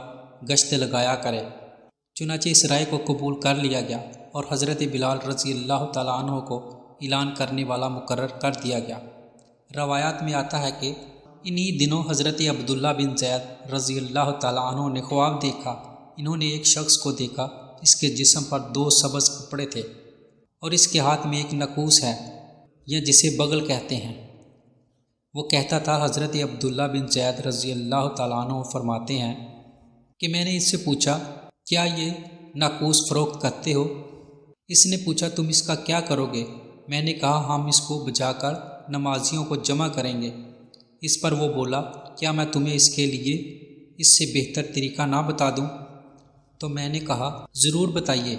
گشت لگایا کرے۔ چنانچہ اس رائے کو قبول کر لیا گیا اور حضرت بلال رضی اللہ تعالیٰ عنہ کو اعلان کرنے والا مقرر کر دیا گیا۔ روایات میں آتا ہے کہ انہی دنوں حضرت عبداللہ بن زید رضی اللہ تعالیٰ عنہ نے خواب دیکھا۔ انہوں نے ایک شخص کو دیکھا، اس کے جسم پر 2 سبز کپڑے تھے اور اس کے ہاتھ میں ایک ناقوس ہے یا جسے بغل کہتے ہیں۔ وہ کہتا تھا، حضرت عبداللہ بن زید رضی اللہ تعالیٰ عنہ فرماتے ہیں کہ میں نے اس سے پوچھا کیا یہ ناقوس فروخت کرتے ہو؟ اس نے پوچھا تم اس کا کیا کرو گے؟ میں نے کہا ہم اس کو بجا کر نمازیوں کو جمع کریں گے۔ اس پر وہ بولا کیا میں تمہیں اس کے لیے اس سے بہتر طریقہ نہ بتا دوں؟ تو میں نے کہا ضرور بتائیے۔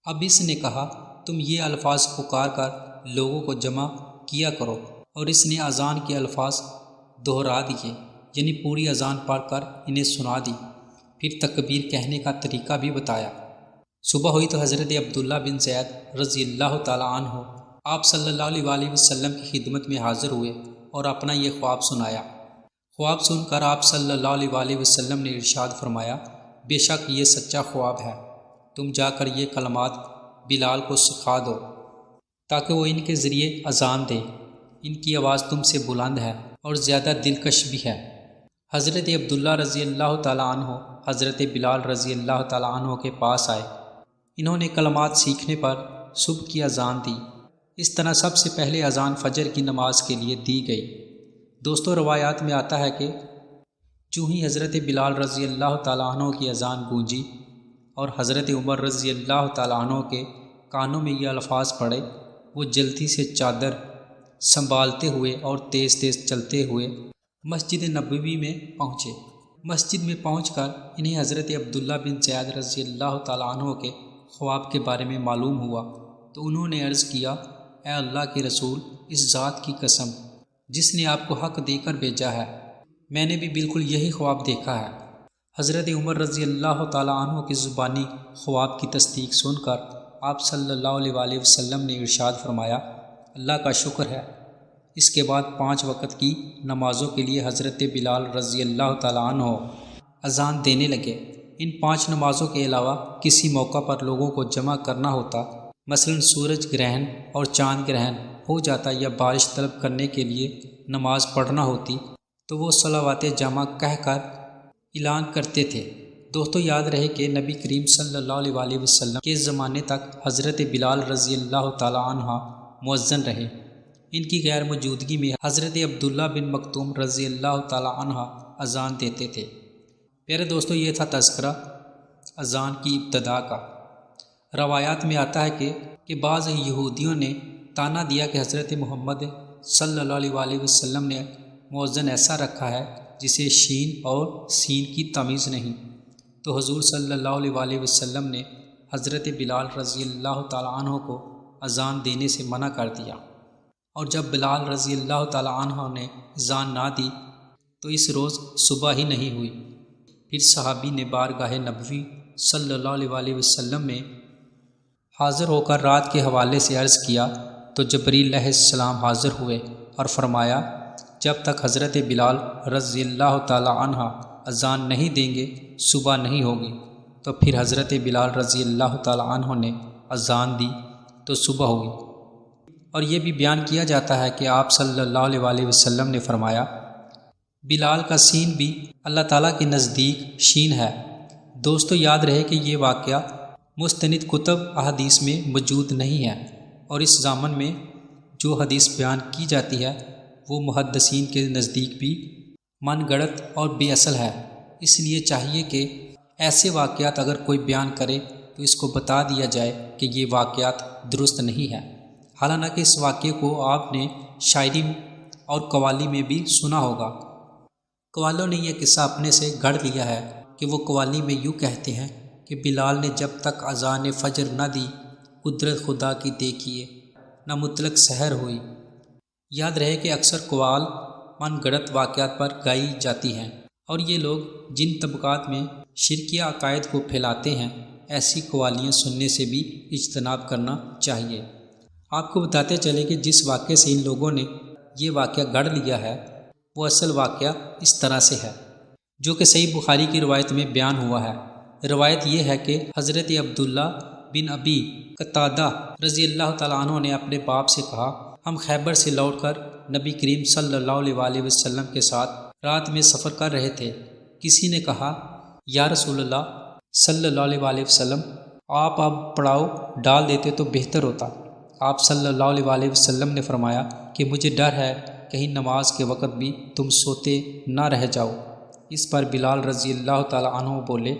اب اس نے کہا تم یہ الفاظ پکار کر لوگوں کو جمع کیا کرو، اور اس نے اذان کے الفاظ دہرا دیے، یعنی پوری اذان پڑھ کر انہیں سنا دی۔ پھر تکبیر کہنے کا طریقہ بھی بتایا۔ صبح ہوئی تو حضرت عبداللہ بن زید رضی اللہ تعالیٰ عنہ آپ صلی اللہ علیہ وسلم کی خدمت میں حاضر ہوئے اور اپنا یہ خواب سنایا۔ خواب سن کر آپ صلی اللہ علیہ وسلم نے ارشاد فرمایا، بے شک یہ سچا خواب ہے، تم جا کر یہ کلمات بلال کو سکھا دو تاکہ وہ ان کے ذریعے اذان دے۔ ان کی آواز تم سے بلند ہے اور زیادہ دلکش بھی ہے۔ حضرت عبداللہ رضی اللہ تعالیٰ عنہ حضرت بلال رضی اللہ تعالیٰ عنہ کے پاس آئے۔ انہوں نے کلمات سیکھنے پر صبح کی اذان دی۔ اس طرح سب سے پہلے اذان فجر کی نماز کے لیے دی گئی۔ دوستو روایات میں آتا ہے کہ جو ہی حضرت بلال رضی اللہ تعالیٰ عنہ کی اذان گونجی اور حضرت عمر رضی اللہ تعالیٰ عنہ کے کانوں میں یہ الفاظ پڑے، وہ جلدی سے چادر سنبھالتے ہوئے اور تیز تیز چلتے ہوئے مسجد نبوی میں پہنچے۔ مسجد میں پہنچ کر انہیں حضرت عبداللہ بن زید رضی اللہ تعالیٰ عنہ کے خواب کے بارے میں معلوم ہوا تو انہوں نے عرض کیا، اے اللہ کے رسول، اس ذات کی قسم جس نے آپ کو حق دے کر بھیجا ہے، میں نے بھی بالکل یہی خواب دیکھا ہے۔ حضرت عمر رضی اللہ تعالیٰ عنہ کی زبانی خواب کی تصدیق سن کر آپ صلی اللہ علیہ وسلم نے ارشاد فرمایا، اللہ کا شکر ہے۔ اس کے بعد 5 وقت کی نمازوں کے لیے حضرت بلال رضی اللہ تعالیٰ عنہ اذان دینے لگے۔ ان 5 نمازوں کے علاوہ کسی موقع پر لوگوں کو جمع کرنا ہوتا، مثلا سورج گرہن اور چاند گرہن ہو جاتا یا بارش طلب کرنے کے لیے نماز پڑھنا ہوتی، تو وہ صلوات جمع کہہ کر اعلان کرتے تھے۔ دوستو یاد رہے کہ نبی کریم صلی اللہ علیہ وسلم کے زمانے تک حضرت بلال رضی اللہ تعالیٰ عنہ مؤذن رہے۔ ان کی غیر موجودگی میں حضرت عبداللہ بن مکتوم رضی اللہ تعالیٰ عنہ اذان دیتے تھے۔ پیارے دوستو یہ تھا تذکرہ اذان کی ابتدا کا۔ روایات میں آتا ہے کہ بعض یہودیوں نے تانا دیا کہ حضرت محمد صلی اللہ علیہ وسلم نے مؤذن ایسا رکھا ہے جسے شین اور سین کی تمیز نہیں، تو حضور صلی اللہ علیہ وسلم نے حضرت بلال رضی اللہ تعالیٰ عنہ کو اذان دینے سے منع کر دیا، اور جب بلال رضی اللہ تعالیٰ عنہ نے اذان نہ دی تو اس روز صبح ہی نہیں ہوئی۔ پھر صحابی نے بارگاہ نبوی صلی اللہ علیہ وسلم میں حاضر ہو کر رات کے حوالے سے عرض کیا تو جبریل علیہ السلام حاضر ہوئے اور فرمایا، جب تک حضرت بلال رضی اللہ تعالی عنہ اذان نہیں دیں گے صبح نہیں ہوگی۔ تو پھر حضرت بلال رضی اللہ تعالی عنہ نے اذان دی تو صبح ہوئی۔ اور یہ بھی بیان کیا جاتا ہے کہ آپ صلی اللہ علیہ وسلم نے فرمایا، بلال کا سین بھی اللہ تعالیٰ کے نزدیک شین ہے۔ دوستو یاد رہے کہ یہ واقعہ مستند کتب احادیث میں موجود نہیں ہے، اور اس ضامن میں جو حدیث بیان کی جاتی ہے وہ محدثین کے نزدیک بھی من گڑت اور بے اصل ہے۔ اس لیے چاہیے کہ ایسے واقعات اگر کوئی بیان کرے تو اس کو بتا دیا جائے کہ یہ واقعات درست نہیں ہے۔ حالانکہ اس واقعے کو آپ نے شاعری اور قوالی میں بھی سنا ہوگا۔ قوالوں نے یہ قصہ اپنے سے گھڑ لیا ہے کہ وہ قوالی میں یوں کہتے ہیں کہ بلال نے جب تک اذان فجر نہ دی قدرت خدا کی دیکھیے نہ مطلق سحر ہوئی۔ یاد رہے کہ اکثر قوال من گڑت واقعات پر گائی جاتی ہیں، اور یہ لوگ جن طبقات میں شرکیہ عقائد کو پھیلاتے ہیں ایسی قوالیاں سننے سے بھی اجتناب کرنا چاہیے۔ آپ کو بتاتے چلے کہ جس واقعے سے ان لوگوں نے یہ واقعہ گڑھ لیا ہے وہ اصل واقعہ اس طرح سے ہے، جو کہ صحیح بخاری کی روایت میں بیان ہوا ہے۔ روایت یہ ہے کہ حضرت عبداللہ بن ابی قتادہ رضی اللہ تعالیٰ عنہ نے اپنے باپ سے کہا، ہم خیبر سے لوٹ کر نبی کریم صلی اللہ علیہ وسلم کے ساتھ رات میں سفر کر رہے تھے۔ کسی نے کہا، یا رسول اللہ صلی اللہ علیہ وسلم، آپ اب پڑاؤ ڈال دیتے تو بہتر ہوتا۔ آپ صلی اللہ علیہ وسلم نے فرمایا کہ مجھے ڈر ہے کہیں نماز کے وقت بھی تم سوتے نہ رہ جاؤ۔ اس پر بلال رضی اللہ تعالیٰ عنہ بولے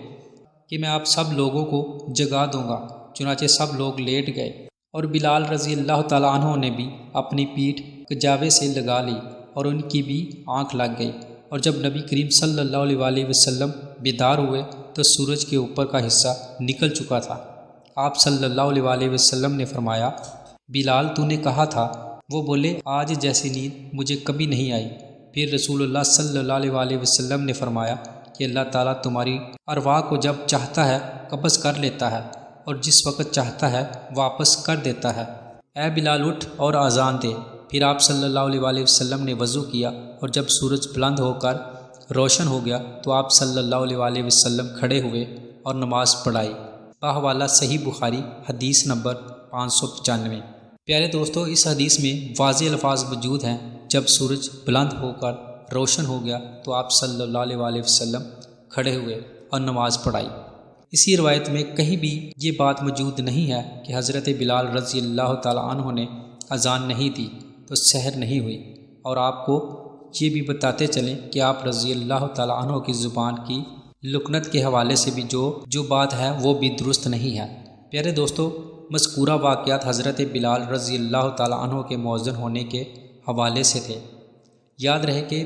کہ میں آپ سب لوگوں کو جگا دوں گا۔ چنانچہ سب لوگ لیٹ گئے، اور بلال رضی اللہ تعالیٰ عنہ نے بھی اپنی پیٹھ کجاوے سے لگا لی اور ان کی بھی آنکھ لگ گئی۔ اور جب نبی کریم صلی اللہ علیہ وسلم بیدار ہوئے تو سورج کے اوپر کا حصہ نکل چکا تھا۔ آپ صلی اللہ علیہ وسلم نے فرمایا، بلال تو نے کہا تھا۔ وہ بولے، آج جیسی نیند مجھے کبھی نہیں آئی۔ پھر رسول اللہ صلی اللہ علیہ وسلم نے فرمایا کہ اللہ تعالیٰ تمہاری ارواح کو جب چاہتا ہے قبض کر لیتا ہے، اور جس وقت چاہتا ہے واپس کر دیتا ہے۔ اے بلال اٹھ اور اذان دے۔ پھر آپ صلی اللہ علیہ وسلم نے وضو کیا، اور جب سورج بلند ہو کر روشن ہو گیا تو آپ صلی اللہ علیہ وسلم کھڑے ہوئے اور نماز پڑھائی۔ بحوالہ صحیح بخاری حدیث نمبر 595۔ پیارے دوستو، اس حدیث میں واضح الفاظ موجود ہیں، جب سورج بلند ہو کر روشن ہو گیا تو آپ صلی اللہ علیہ وسلم کھڑے ہوئے اور نماز پڑھائی۔ اسی روایت میں کہیں بھی یہ بات موجود نہیں ہے کہ حضرت بلال رضی اللہ تعالیٰ عنہ نے اذان نہیں دی تو سحر نہیں ہوئی۔ اور آپ کو یہ بھی بتاتے چلیں کہ آپ رضی اللہ تعالیٰ عنہ کی زبان کی لکنت کے حوالے سے بھی جو بات ہے وہ بھی درست نہیں ہے۔ پیارے دوستو، مذکورہ واقعات حضرت بلال رضی اللہ تعالیٰ عنہ کے مؤذن ہونے کے حوالے سے تھے۔ یاد رہے کہ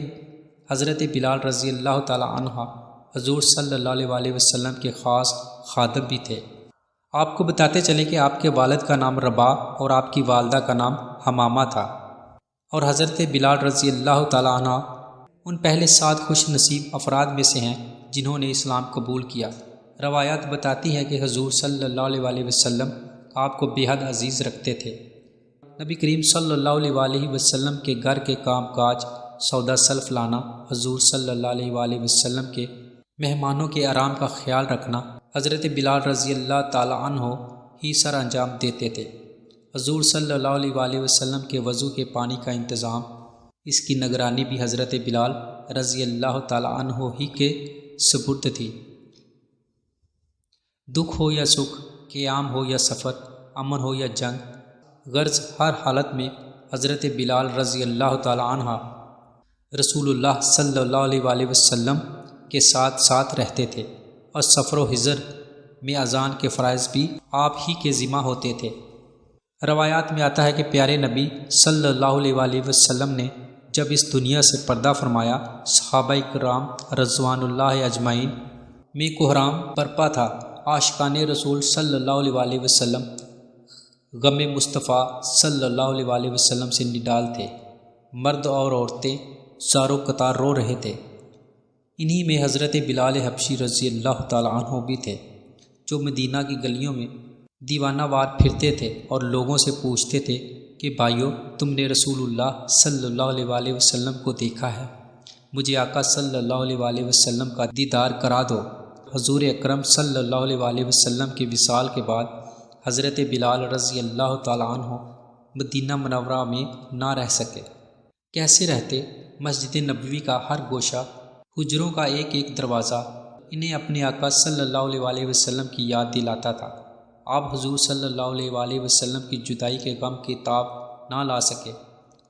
حضرت بلال رضی اللہ تعالیٰ عنہ حضور صلی اللہ علیہ وسلم کے خاص خادم بھی تھے۔ آپ کو بتاتے چلیں کہ آپ کے والد کا نام رباح اور آپ کی والدہ کا نام حمامہ تھا، اور حضرت بلال رضی اللہ تعالیٰ عنہ ان پہلے 7 خوش نصیب افراد میں سے ہیں جنہوں نے اسلام قبول کیا۔ روایات بتاتی ہے کہ حضور صلی اللہ علیہ وسلم آپ کو بے حد عزیز رکھتے تھے۔ نبی کریم صلی اللہ علیہ وسلم کے گھر کے کام کاج، سودا سلف لانا، حضور صلی اللہ علیہ وسلم کے مہمانوں کے آرام کا خیال رکھنا حضرت بلال رضی اللہ تعالیٰ عنہ ہی سر انجام دیتے تھے۔ حضور صلی اللہ علیہ وسلم کے وضو کے پانی کا انتظام، اس کی نگرانی بھی حضرت بلال رضی اللہ تعالیٰ عنہ ہی کے سپرد تھی۔ دکھ ہو یا سکھ، قیام ہو یا سفر، امن ہو یا جنگ، غرض ہر حالت میں حضرت بلال رضی اللہ تعالیٰ عنہ رسول اللہ صلی اللہ علیہ وسلم کے ساتھ رہتے تھے، اور سفر و حضر میں اذان کے فرائض بھی آپ ہی کے ذمہ ہوتے تھے۔ روایات میں آتا ہے کہ پیارے نبی صلی اللہ علیہ وسلم نے جب اس دنیا سے پردہ فرمایا، صحابہ کرام رضوان اللہ اجمعین میں کوہرام برپا تھا۔ عاشقان رسول صلی اللہ علیہ وسلم غم مصطفیٰ صلی اللہ علیہ وسلم سے نڈال تھے۔ مرد اور عورتیں زاروں قطار رو رہے تھے۔ انہی میں حضرت بلال حبشی رضی اللہ تعالیٰ عنہ بھی تھے، جو مدینہ کی گلیوں میں دیوانہ وار پھرتے تھے اور لوگوں سے پوچھتے تھے کہ بھائیو تم نے رسول اللہ صلی اللہ علیہ وسلم کو دیکھا ہے، مجھے آقا صلی اللہ علیہ وسلم کا دیدار کرا دو۔ حضور اکرم صلی اللہ علیہ وسلم کے وصال کے بعد حضرت بلال رضی اللہ تعالیٰ عنہ مدینہ منورہ میں نہ رہ سکے۔ کیسے رہتے؟ مسجد نبوی کا ہر گوشہ، حجروں کا ایک ایک دروازہ انہیں اپنے آقا صلی اللہ علیہ وسلم کی یاد دلاتا تھا۔ آپ حضور صلی اللہ علیہ وسلم کی جدائی کے غم کی تاب نہ لا سکے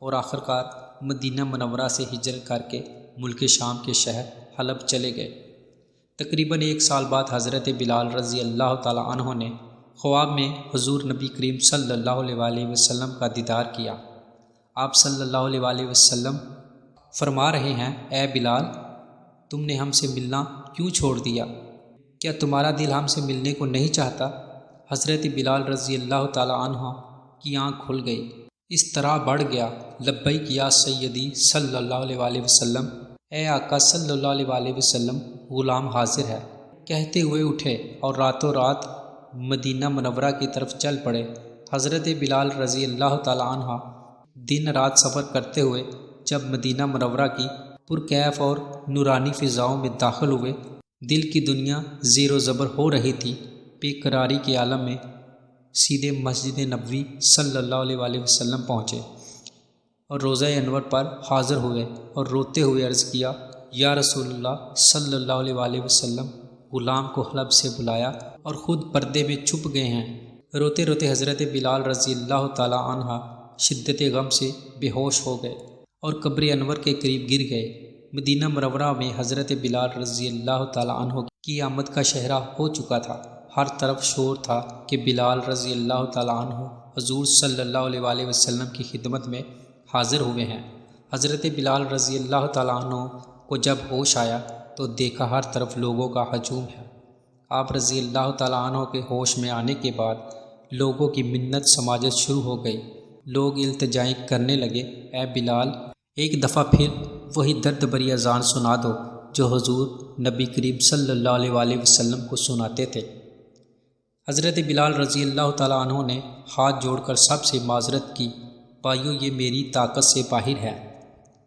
اور آخرکار مدینہ منورہ سے ہجرت کر کے ملک شام کے شہر حلب چلے گئے۔ تقریباً 1 سال بعد حضرت بلال رضی اللہ تعالیٰ عنہ نے خواب میں حضور نبی کریم صلی اللہ علیہ وسلم کا دیدار کیا۔ آپ صلی اللہ علیہ وسلم فرما رہے ہیں، اے بلال، تم نے ہم سے ملنا کیوں چھوڑ دیا؟ کیا تمہارا دل ہم سے ملنے کو نہیں چاہتا؟ حضرت بلال رضی اللہ تعالیٰ عنہ کی آنکھ کھل گئی، اس طرح بڑھ گیا، لبیک یا سیدی صلی اللہ علیہ وسلم، اے آقا صلی اللہ علیہ وسلم، غلام حاضر ہے، کہتے ہوئے اٹھے اور راتوں رات مدینہ منورہ کی طرف چل پڑے۔ حضرت بلال رضی اللہ تعالیٰ عنہ دن رات سفر کرتے ہوئے جب مدینہ منورہ کی پرکیف اور نورانی فضاؤں میں داخل ہوئے، دل کی دنیا زیر و زبر ہو رہی تھی۔ بے قراری کے عالم میں سیدھے مسجد نبوی صلی اللہ علیہ وسلم پہنچے اور روضہ انور پر حاضر ہوئے اور روتے ہوئے عرض کیا، یا رسول اللہ صلی اللہ علیہ وسلم، غلام کو حلب سے بلایا اور خود پردے میں چھپ گئے ہیں۔ روتے روتے حضرت بلال رضی اللہ تعالیٰ عنہ شدت غم سے بے ہوش ہو گئے اور قبر انور کے قریب گر گئے۔ مدینہ منورہ میں حضرت بلال رضی اللہ تعالیٰ عنہ کی آمد کا شہرہ ہو چکا تھا۔ ہر طرف شور تھا کہ بلال رضی اللہ تعالیٰ عنہ حضور صلی اللہ علیہ وسلم کی خدمت میں حاضر ہوئے ہیں۔ حضرت بلال رضی اللہ تعالیٰ عنہ کو جب ہوش آیا تو دیکھا ہر طرف لوگوں کا ہجوم ہے۔ آپ رضی اللہ تعالیٰ عنہ کے ہوش میں آنے کے بعد لوگوں کی منت سماجت شروع ہو گئی۔ لوگ التجائیں کرنے لگے، اے بلال، ایک دفعہ پھر وہی درد بھری اذان سنا دو جو حضور نبی کریم صلی اللہ علیہ وسلم کو سناتے تھے۔ حضرت بلال رضی اللہ تعالیٰ عنہ نے ہاتھ جوڑ کر سب سے معذرت کی، بھائیو یہ میری طاقت سے باہر ہے،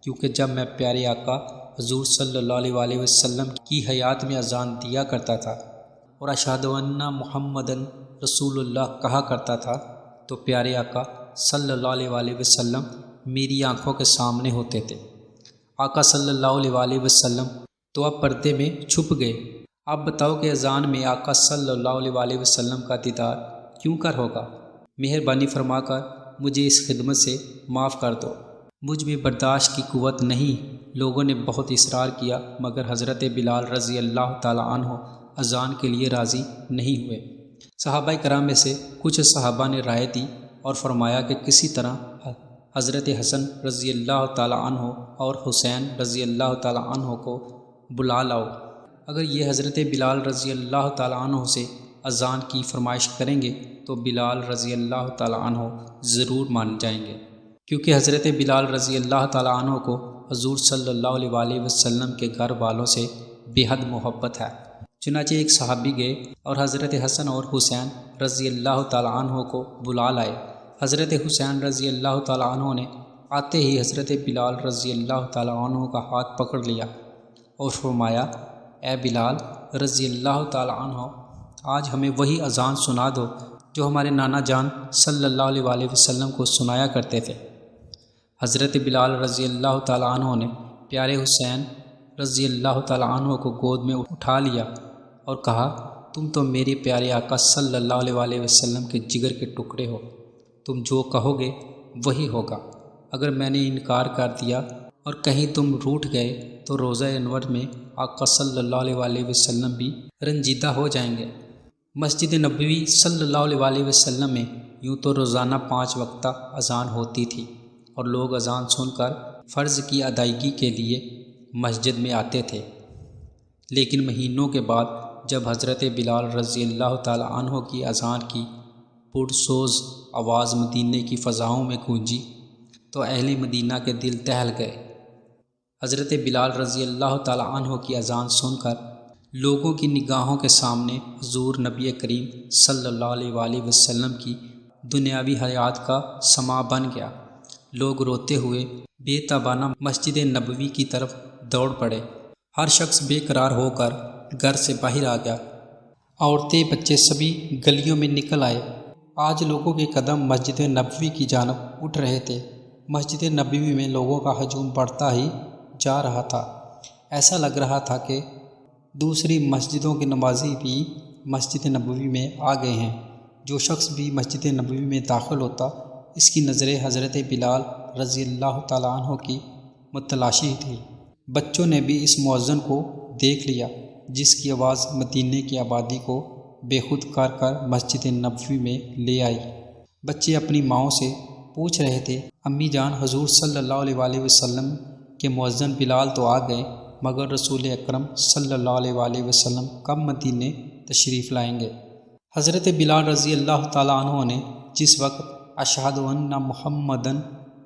کیونکہ جب میں پیارے آقا حضور صلی اللہ علیہ وسلم کی حیات میں اذان دیا کرتا تھا اور اشہد ان محمدن رسول اللہ کہا کرتا تھا تو پیارے آقا صلی اللہ علیہ وسلم میری آنکھوں کے سامنے ہوتے تھے۔ آقا صلی اللہ علیہ وسلم تو اب پردے میں چھپ گئے۔ آپ بتاؤ کہ اذان میں آقا صلی اللہ علیہ وسلم کا دیدار کیوں کر ہوگا؟ مہربانی فرما کر مجھے اس خدمت سے معاف کر دو، مجھ میں برداشت کی قوت نہیں۔ لوگوں نے بہت اصرار کیا مگر حضرت بلال رضی اللہ تعالیٰ عنہ اذان کے لیے راضی نہیں ہوئے۔ صحابہ کرام میں سے کچھ صحابہ نے رائے دی اور فرمایا کہ کسی طرح حضرت حسن رضی اللہ تعالیٰ عنہ اور حسین رضی اللہ تعالیٰ عنہ کو بلا لاؤ، اگر یہ حضرت بلال رضی اللہ تعالیٰ عنہ سے اذان کی فرمائش کریں گے تو بلال رضی اللہ تعالیٰ عنہ ضرور مان جائیں گے، کیونکہ حضرت بلال رضی اللہ تعالیٰ عنہ کو حضور صلی اللہ علیہ وسلم کے گھر والوں سے بے حد محبت ہے۔ چنانچہ ایک صحابی گئے اور حضرت حسن اور حسین رضی اللہ تعالیٰ عنہ کو بلا لائے۔ حضرت حسین رضی اللہ تعالیٰ عنہ نے آتے ہی حضرت بلال رضی اللہ تعالیٰ عنہ کا ہاتھ پکڑ لیا اور فرمایا، اے بلال رضی اللہ تعالیٰ عنہ، آج ہمیں وہی اذان سنا دو جو ہمارے نانا جان صلی اللہ علیہ وسلم کو سنایا کرتے تھے۔ حضرت بلال رضی اللہ تعالیٰ عنہ نے پیارے حسین رضی اللہ تعالیٰ عنہ کو گود میں اٹھا لیا اور کہا، تم تو میرے پیارے آقا صلی اللہ علیہ وسلم کے جگر کے ٹکڑے ہو، تم جو کہو گے وہی ہوگا۔ اگر میں نے انکار کر دیا اور کہیں تم روٹھ گئے تو روضہ انور میں آقا صلی اللہ علیہ وسلم بھی رنجیدہ ہو جائیں گے۔ مسجد نبوی صلی اللہ علیہ وسلم میں یوں تو روزانہ 5 وقتہ اذان ہوتی تھی اور لوگ اذان سن کر فرض کی ادائیگی کے لیے مسجد میں آتے تھے، لیکن مہینوں کے بعد جب حضرت بلال رضی اللہ تعالیٰ عنہ کی اذان کی پرسوز آواز مدینے کی فضاؤں میں گونجی تو اہل مدینہ کے دل دہل گئے۔ حضرت بلال رضی اللہ تعالیٰ عنہ کی اذان سن کر لوگوں کی نگاہوں کے سامنے حضور نبی کریم صلی اللہ علیہ وسلم کی دنیاوی حیات کا سما بن گیا۔ لوگ روتے ہوئے بے تابانہ مسجد نبوی کی طرف دوڑ پڑے۔ ہر شخص بے قرار ہو کر گھر سے باہر آ گیا۔ عورتیں، بچے سبھی گلیوں میں نکل آئے۔ آج لوگوں کے قدم مسجد نبوی کی جانب اٹھ رہے تھے۔ مسجد نبوی میں لوگوں کا ہجوم بڑھتا ہی جا رہا تھا۔ ایسا لگ رہا تھا کہ دوسری مسجدوں کے نمازی بھی مسجد نبوی میں آ گئے ہیں۔ جو شخص بھی مسجد نبوی میں داخل ہوتا، اس کی نظریں حضرت بلال رضی اللہ تعالیٰ عنہ کی متلاشی تھی۔ بچوں نے بھی اس مؤذن کو دیکھ لیا جس کی آواز مدینے کی آبادی کو بے خود کر مسجد نبوی میں لے آئی۔ بچے اپنی ماؤں سے پوچھ رہے تھے، امی جان، حضور صلی اللہ علیہ وسلم کے مؤذن بلال تو آ گئے، مگر رسول اکرم صلی اللہ علیہ وسلم کب مدینے تشریف لائیں گے؟ حضرت بلال رضی اللہ تعالیٰ عنہ نے جس وقت اشہد ان محمدن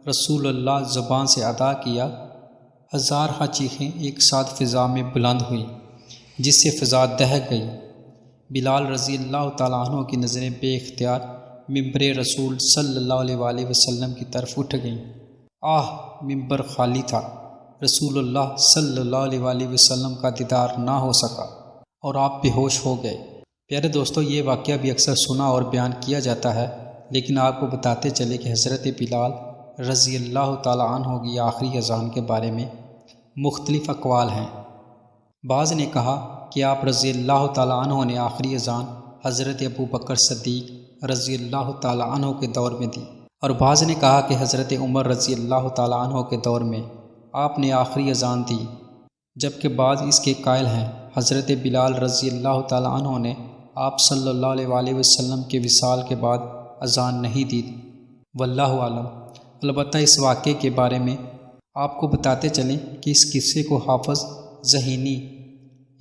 رسول اللہ زبان سے ادا کیا، ہزارہ چیخیں ایک ساتھ فضا میں بلند ہوئیں جس سے فضا دہک گئی۔ بلال رضی اللہ تعالیٰ عنہ کی نظریں بے اختیار ممبر رسول صلی اللہ علیہ وسلم کی طرف اٹھ گئیں۔ ممبر خالی تھا۔ رسول اللہ صلی اللہ علیہ وسلم کا دیدار نہ ہو سکا اور آپ بے ہوش ہو گئے۔ پیارے دوستو، یہ واقعہ بھی اکثر سنا اور بیان کیا جاتا ہے، لیکن آپ کو بتاتے چلے کہ حضرت بلال رضی اللہ تعالیٰ عنہ کی آخری اذان کے بارے میں مختلف اقوال ہیں۔ بعض نے کہا کہ آپ رضی اللہ تعالیٰ عنہ نے آخری اذان حضرت ابوبکر صدیق رضی اللہ تعالیٰ عنہ کے دور میں دی، اور بعض نے کہا کہ حضرت عمر رضی اللہ تعالیٰ عنہ کے دور میں آپ نے آخری اذان دی، جبکہ بعض اس کے قائل ہیں حضرت بلال رضی اللہ تعالیٰ عنہ نے آپ صلی اللہ علیہ وسلم کے وصال کے بعد اذان نہیں دی۔ واللہ عالم۔ البتہ اس واقعے کے بارے میں آپ کو بتاتے چلیں کہ اس قصے کو حافظ ذہینی،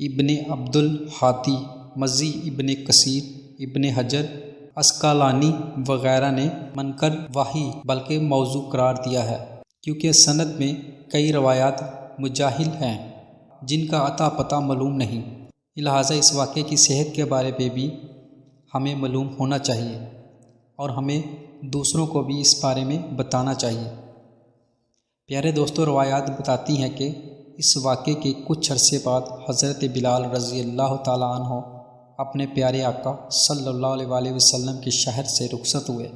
ابن عبد الحاتی، مزی ابن کثیر، ابن حجر اسقلانی وغیرہ نے منکر وحی بلکہ موضوع قرار دیا ہے، کیونکہ سند میں کئی روایات مجاہل ہیں جن کا عطا پتہ معلوم نہیں۔ لہٰذا اس واقعے کی صحت کے بارے میں بھی ہمیں معلوم ہونا چاہیے اور ہمیں دوسروں کو بھی اس بارے میں بتانا چاہیے۔ پیارے دوستو، روایات بتاتی ہیں کہ اس واقعے کے کچھ عرصے بعد حضرت بلال رضی اللہ تعالیٰ عنہ اپنے پیارے آقا صلی اللہ علیہ وسلم کے شہر سے رخصت ہوئے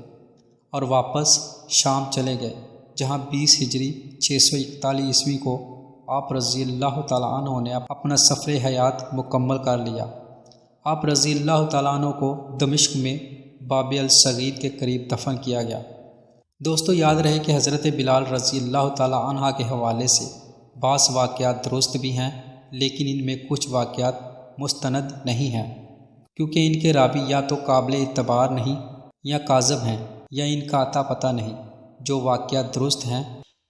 اور واپس شام چلے گئے، جہاں 20 ہجری 641 عیسوی کو آپ رضی اللہ تعالیٰ عنہ نے اپنا سفر حیات مکمل کر لیا۔ آپ رضی اللہ تعالیٰ عنہ کو دمشق میں باب الصغیر کے قریب دفن کیا گیا۔ دوستو، یاد رہے کہ حضرت بلال رضی اللہ تعالیٰ عنہ کے حوالے سے بعض واقعات درست بھی ہیں، لیکن ان میں کچھ واقعات مستند نہیں ہیں، کیونکہ ان کے راوی یا تو قابل اعتبار نہیں یا کاذب ہیں، یا ان کا عطا پتہ نہیں۔ جو واقعات درست ہیں،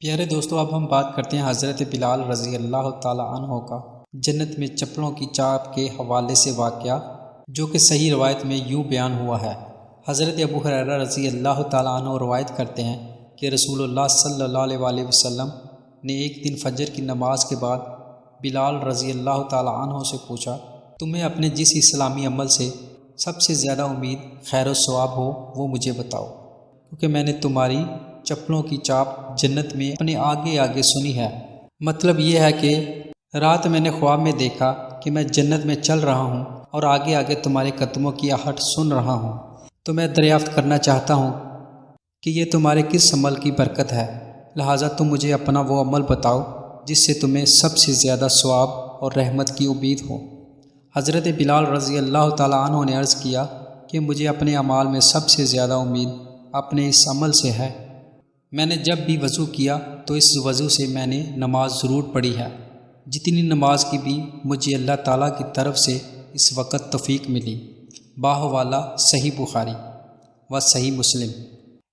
پیارے دوستو، اب ہم بات کرتے ہیں حضرت بلال رضی اللہ تعالیٰ عنہ کا جنت میں چپلوں کی چاپ کے حوالے سے واقعہ، جو کہ صحیح روایت میں یوں بیان ہوا ہے۔ حضرت ابو ہریرہ رضی اللہ تعالیٰ عنہ روایت کرتے ہیں کہ رسول اللہ صلی اللہ علیہ وسلم نے ایک دن فجر کی نماز کے بعد بلال رضی اللہ تعالیٰ عنہ سے پوچھا، تمہیں اپنے جس اسلامی عمل سے سب سے زیادہ امید خیر و ثواب ہو وہ مجھے بتاؤ، کیونکہ میں نے تمہاری چپلوں کی چاپ جنت میں اپنے آگے آگے سنی ہے۔ مطلب یہ ہے کہ رات میں نے خواب میں دیکھا کہ میں جنت میں چل رہا ہوں اور آگے آگے تمہارے قدموں کی آہٹ سن رہا ہوں، تو میں دریافت کرنا چاہتا ہوں کہ یہ تمہارے کس عمل کی برکت ہے، لہٰذا تم مجھے اپنا وہ عمل بتاؤ جس سے تمہیں سب سے زیادہ ثواب اور رحمت کی امید ہو۔ حضرت بلال رضی اللہ تعالیٰ عنہ نے عرض کیا کہ مجھے اپنے اعمال میں سب سے زیادہ امید اپنے اس عمل سے ہے۔ میں نے جب بھی وضو کیا تو اس وضو سے میں نے نماز ضرور پڑھی ہے، جتنی نماز کی بھی مجھے اللہ تعالیٰ کی طرف سے اس وقت توفیق ملی۔ باہوالا صحیح بخاری و صحیح مسلم۔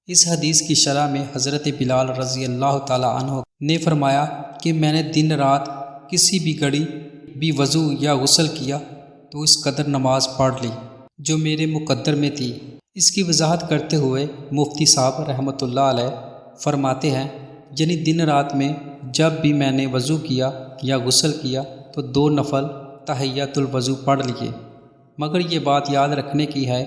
اس حدیث کی شرح میں حضرت بلال رضی اللہ تعالیٰ عنہ نے فرمایا کہ میں نے دن رات کسی بھی گھڑی بھی وضو یا غسل کیا تو اس قدر نماز پڑھ لی جو میرے مقدر میں تھی۔ اس کی وضاحت کرتے ہوئے مفتی صاحب رحمۃ اللہ علیہ فرماتے ہیں، یعنی دن رات میں جب بھی میں نے وضو کیا یا غسل کیا تو 2 نفل تحیۃ الوضو پڑھ لیے، مگر یہ بات یاد رکھنے کی ہے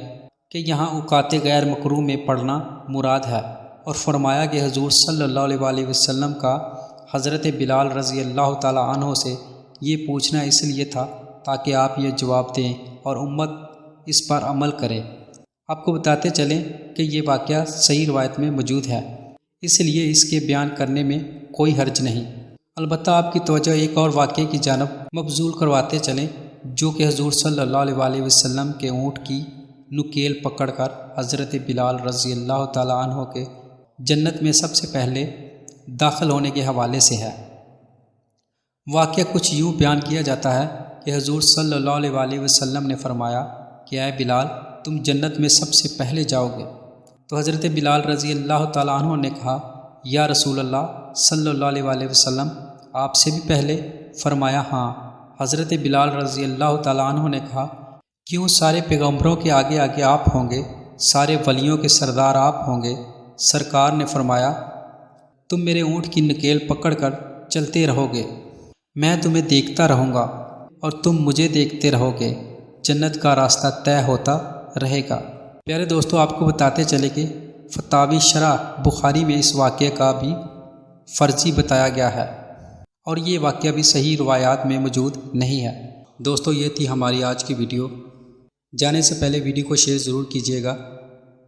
کہ یہاں اوقات غیر مکروہ میں پڑھنا مراد ہے، اور فرمایا کہ حضور صلی اللہ علیہ وسلم کا حضرت بلال رضی اللہ تعالی عنہ سے یہ پوچھنا اس لیے تھا تاکہ آپ یہ جواب دیں اور امت اس پر عمل کرے۔ آپ کو بتاتے چلیں کہ یہ واقعہ صحیح روایت میں موجود ہے، اس لیے اس کے بیان کرنے میں کوئی حرج نہیں۔ البتہ آپ کی توجہ ایک اور واقعے کی جانب مبذول کرواتے چلیں، جو کہ حضور صلی اللہ علیہ وسلم کے اونٹ کی نکیل پکڑ کر حضرت بلال رضی اللہ تعالیٰ عنہ کے جنت میں سب سے پہلے داخل ہونے کے حوالے سے ہے۔ واقعہ کچھ یوں بیان کیا جاتا ہے کہ حضور صلی اللہ علیہ وسلم نے فرمایا کہ اے بلال، تم جنت میں سب سے پہلے جاؤ گے۔ تو حضرت بلال رضی اللہ تعالیٰ عنہ نے کہا، یا رسول اللہ صلی اللہ علیہ وسلم، آپ سے بھی پہلے؟ فرمایا ہاں۔ حضرت بلال رضی اللہ تعالیٰ عنہ نے کہا، کیوں؟ سارے پیغمبروں کے آگے آگے آپ ہوں گے، سارے ولیوں کے سردار آپ ہوں گے۔ سرکار نے فرمایا، تم میرے اونٹ کی نکیل پکڑ کر چلتے رہو گے، میں تمہیں دیکھتا رہوں گا اور تم مجھے دیکھتے رہو گے، جنت کا راستہ طے ہوتا رہے گا۔ پیارے دوستو، آپ کو بتاتے چلے کہ فتاوی شرح بخاری میں اس واقعے کا بھی فرضی بتایا گیا ہے، اور یہ واقعہ بھی صحیح روایات میں موجود نہیں ہے۔ دوستو، یہ تھی ہماری آج کی ویڈیو۔ جانے سے پہلے ویڈیو کو شیئر ضرور کیجیے گا،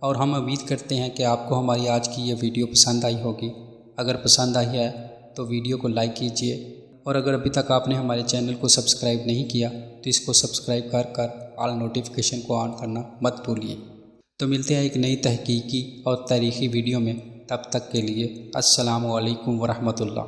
اور ہم امید کرتے ہیں کہ آپ کو ہماری آج کی یہ ویڈیو پسند آئی ہوگی۔ اگر پسند آئی ہے تو ویڈیو کو لائک کیجیے، اور اگر ابھی تک آپ نے ہمارے چینل کو سبسکرائب نہیں کیا تو اس کو سبسکرائب کر آل نوٹیفیکیشن کو آن کرنا مت بھولیے۔ تو ملتے ہیں ایک نئی تحقیقی اور تاریخی ویڈیو میں، تب تک کے لیے السلام علیکم ورحمۃ اللہ۔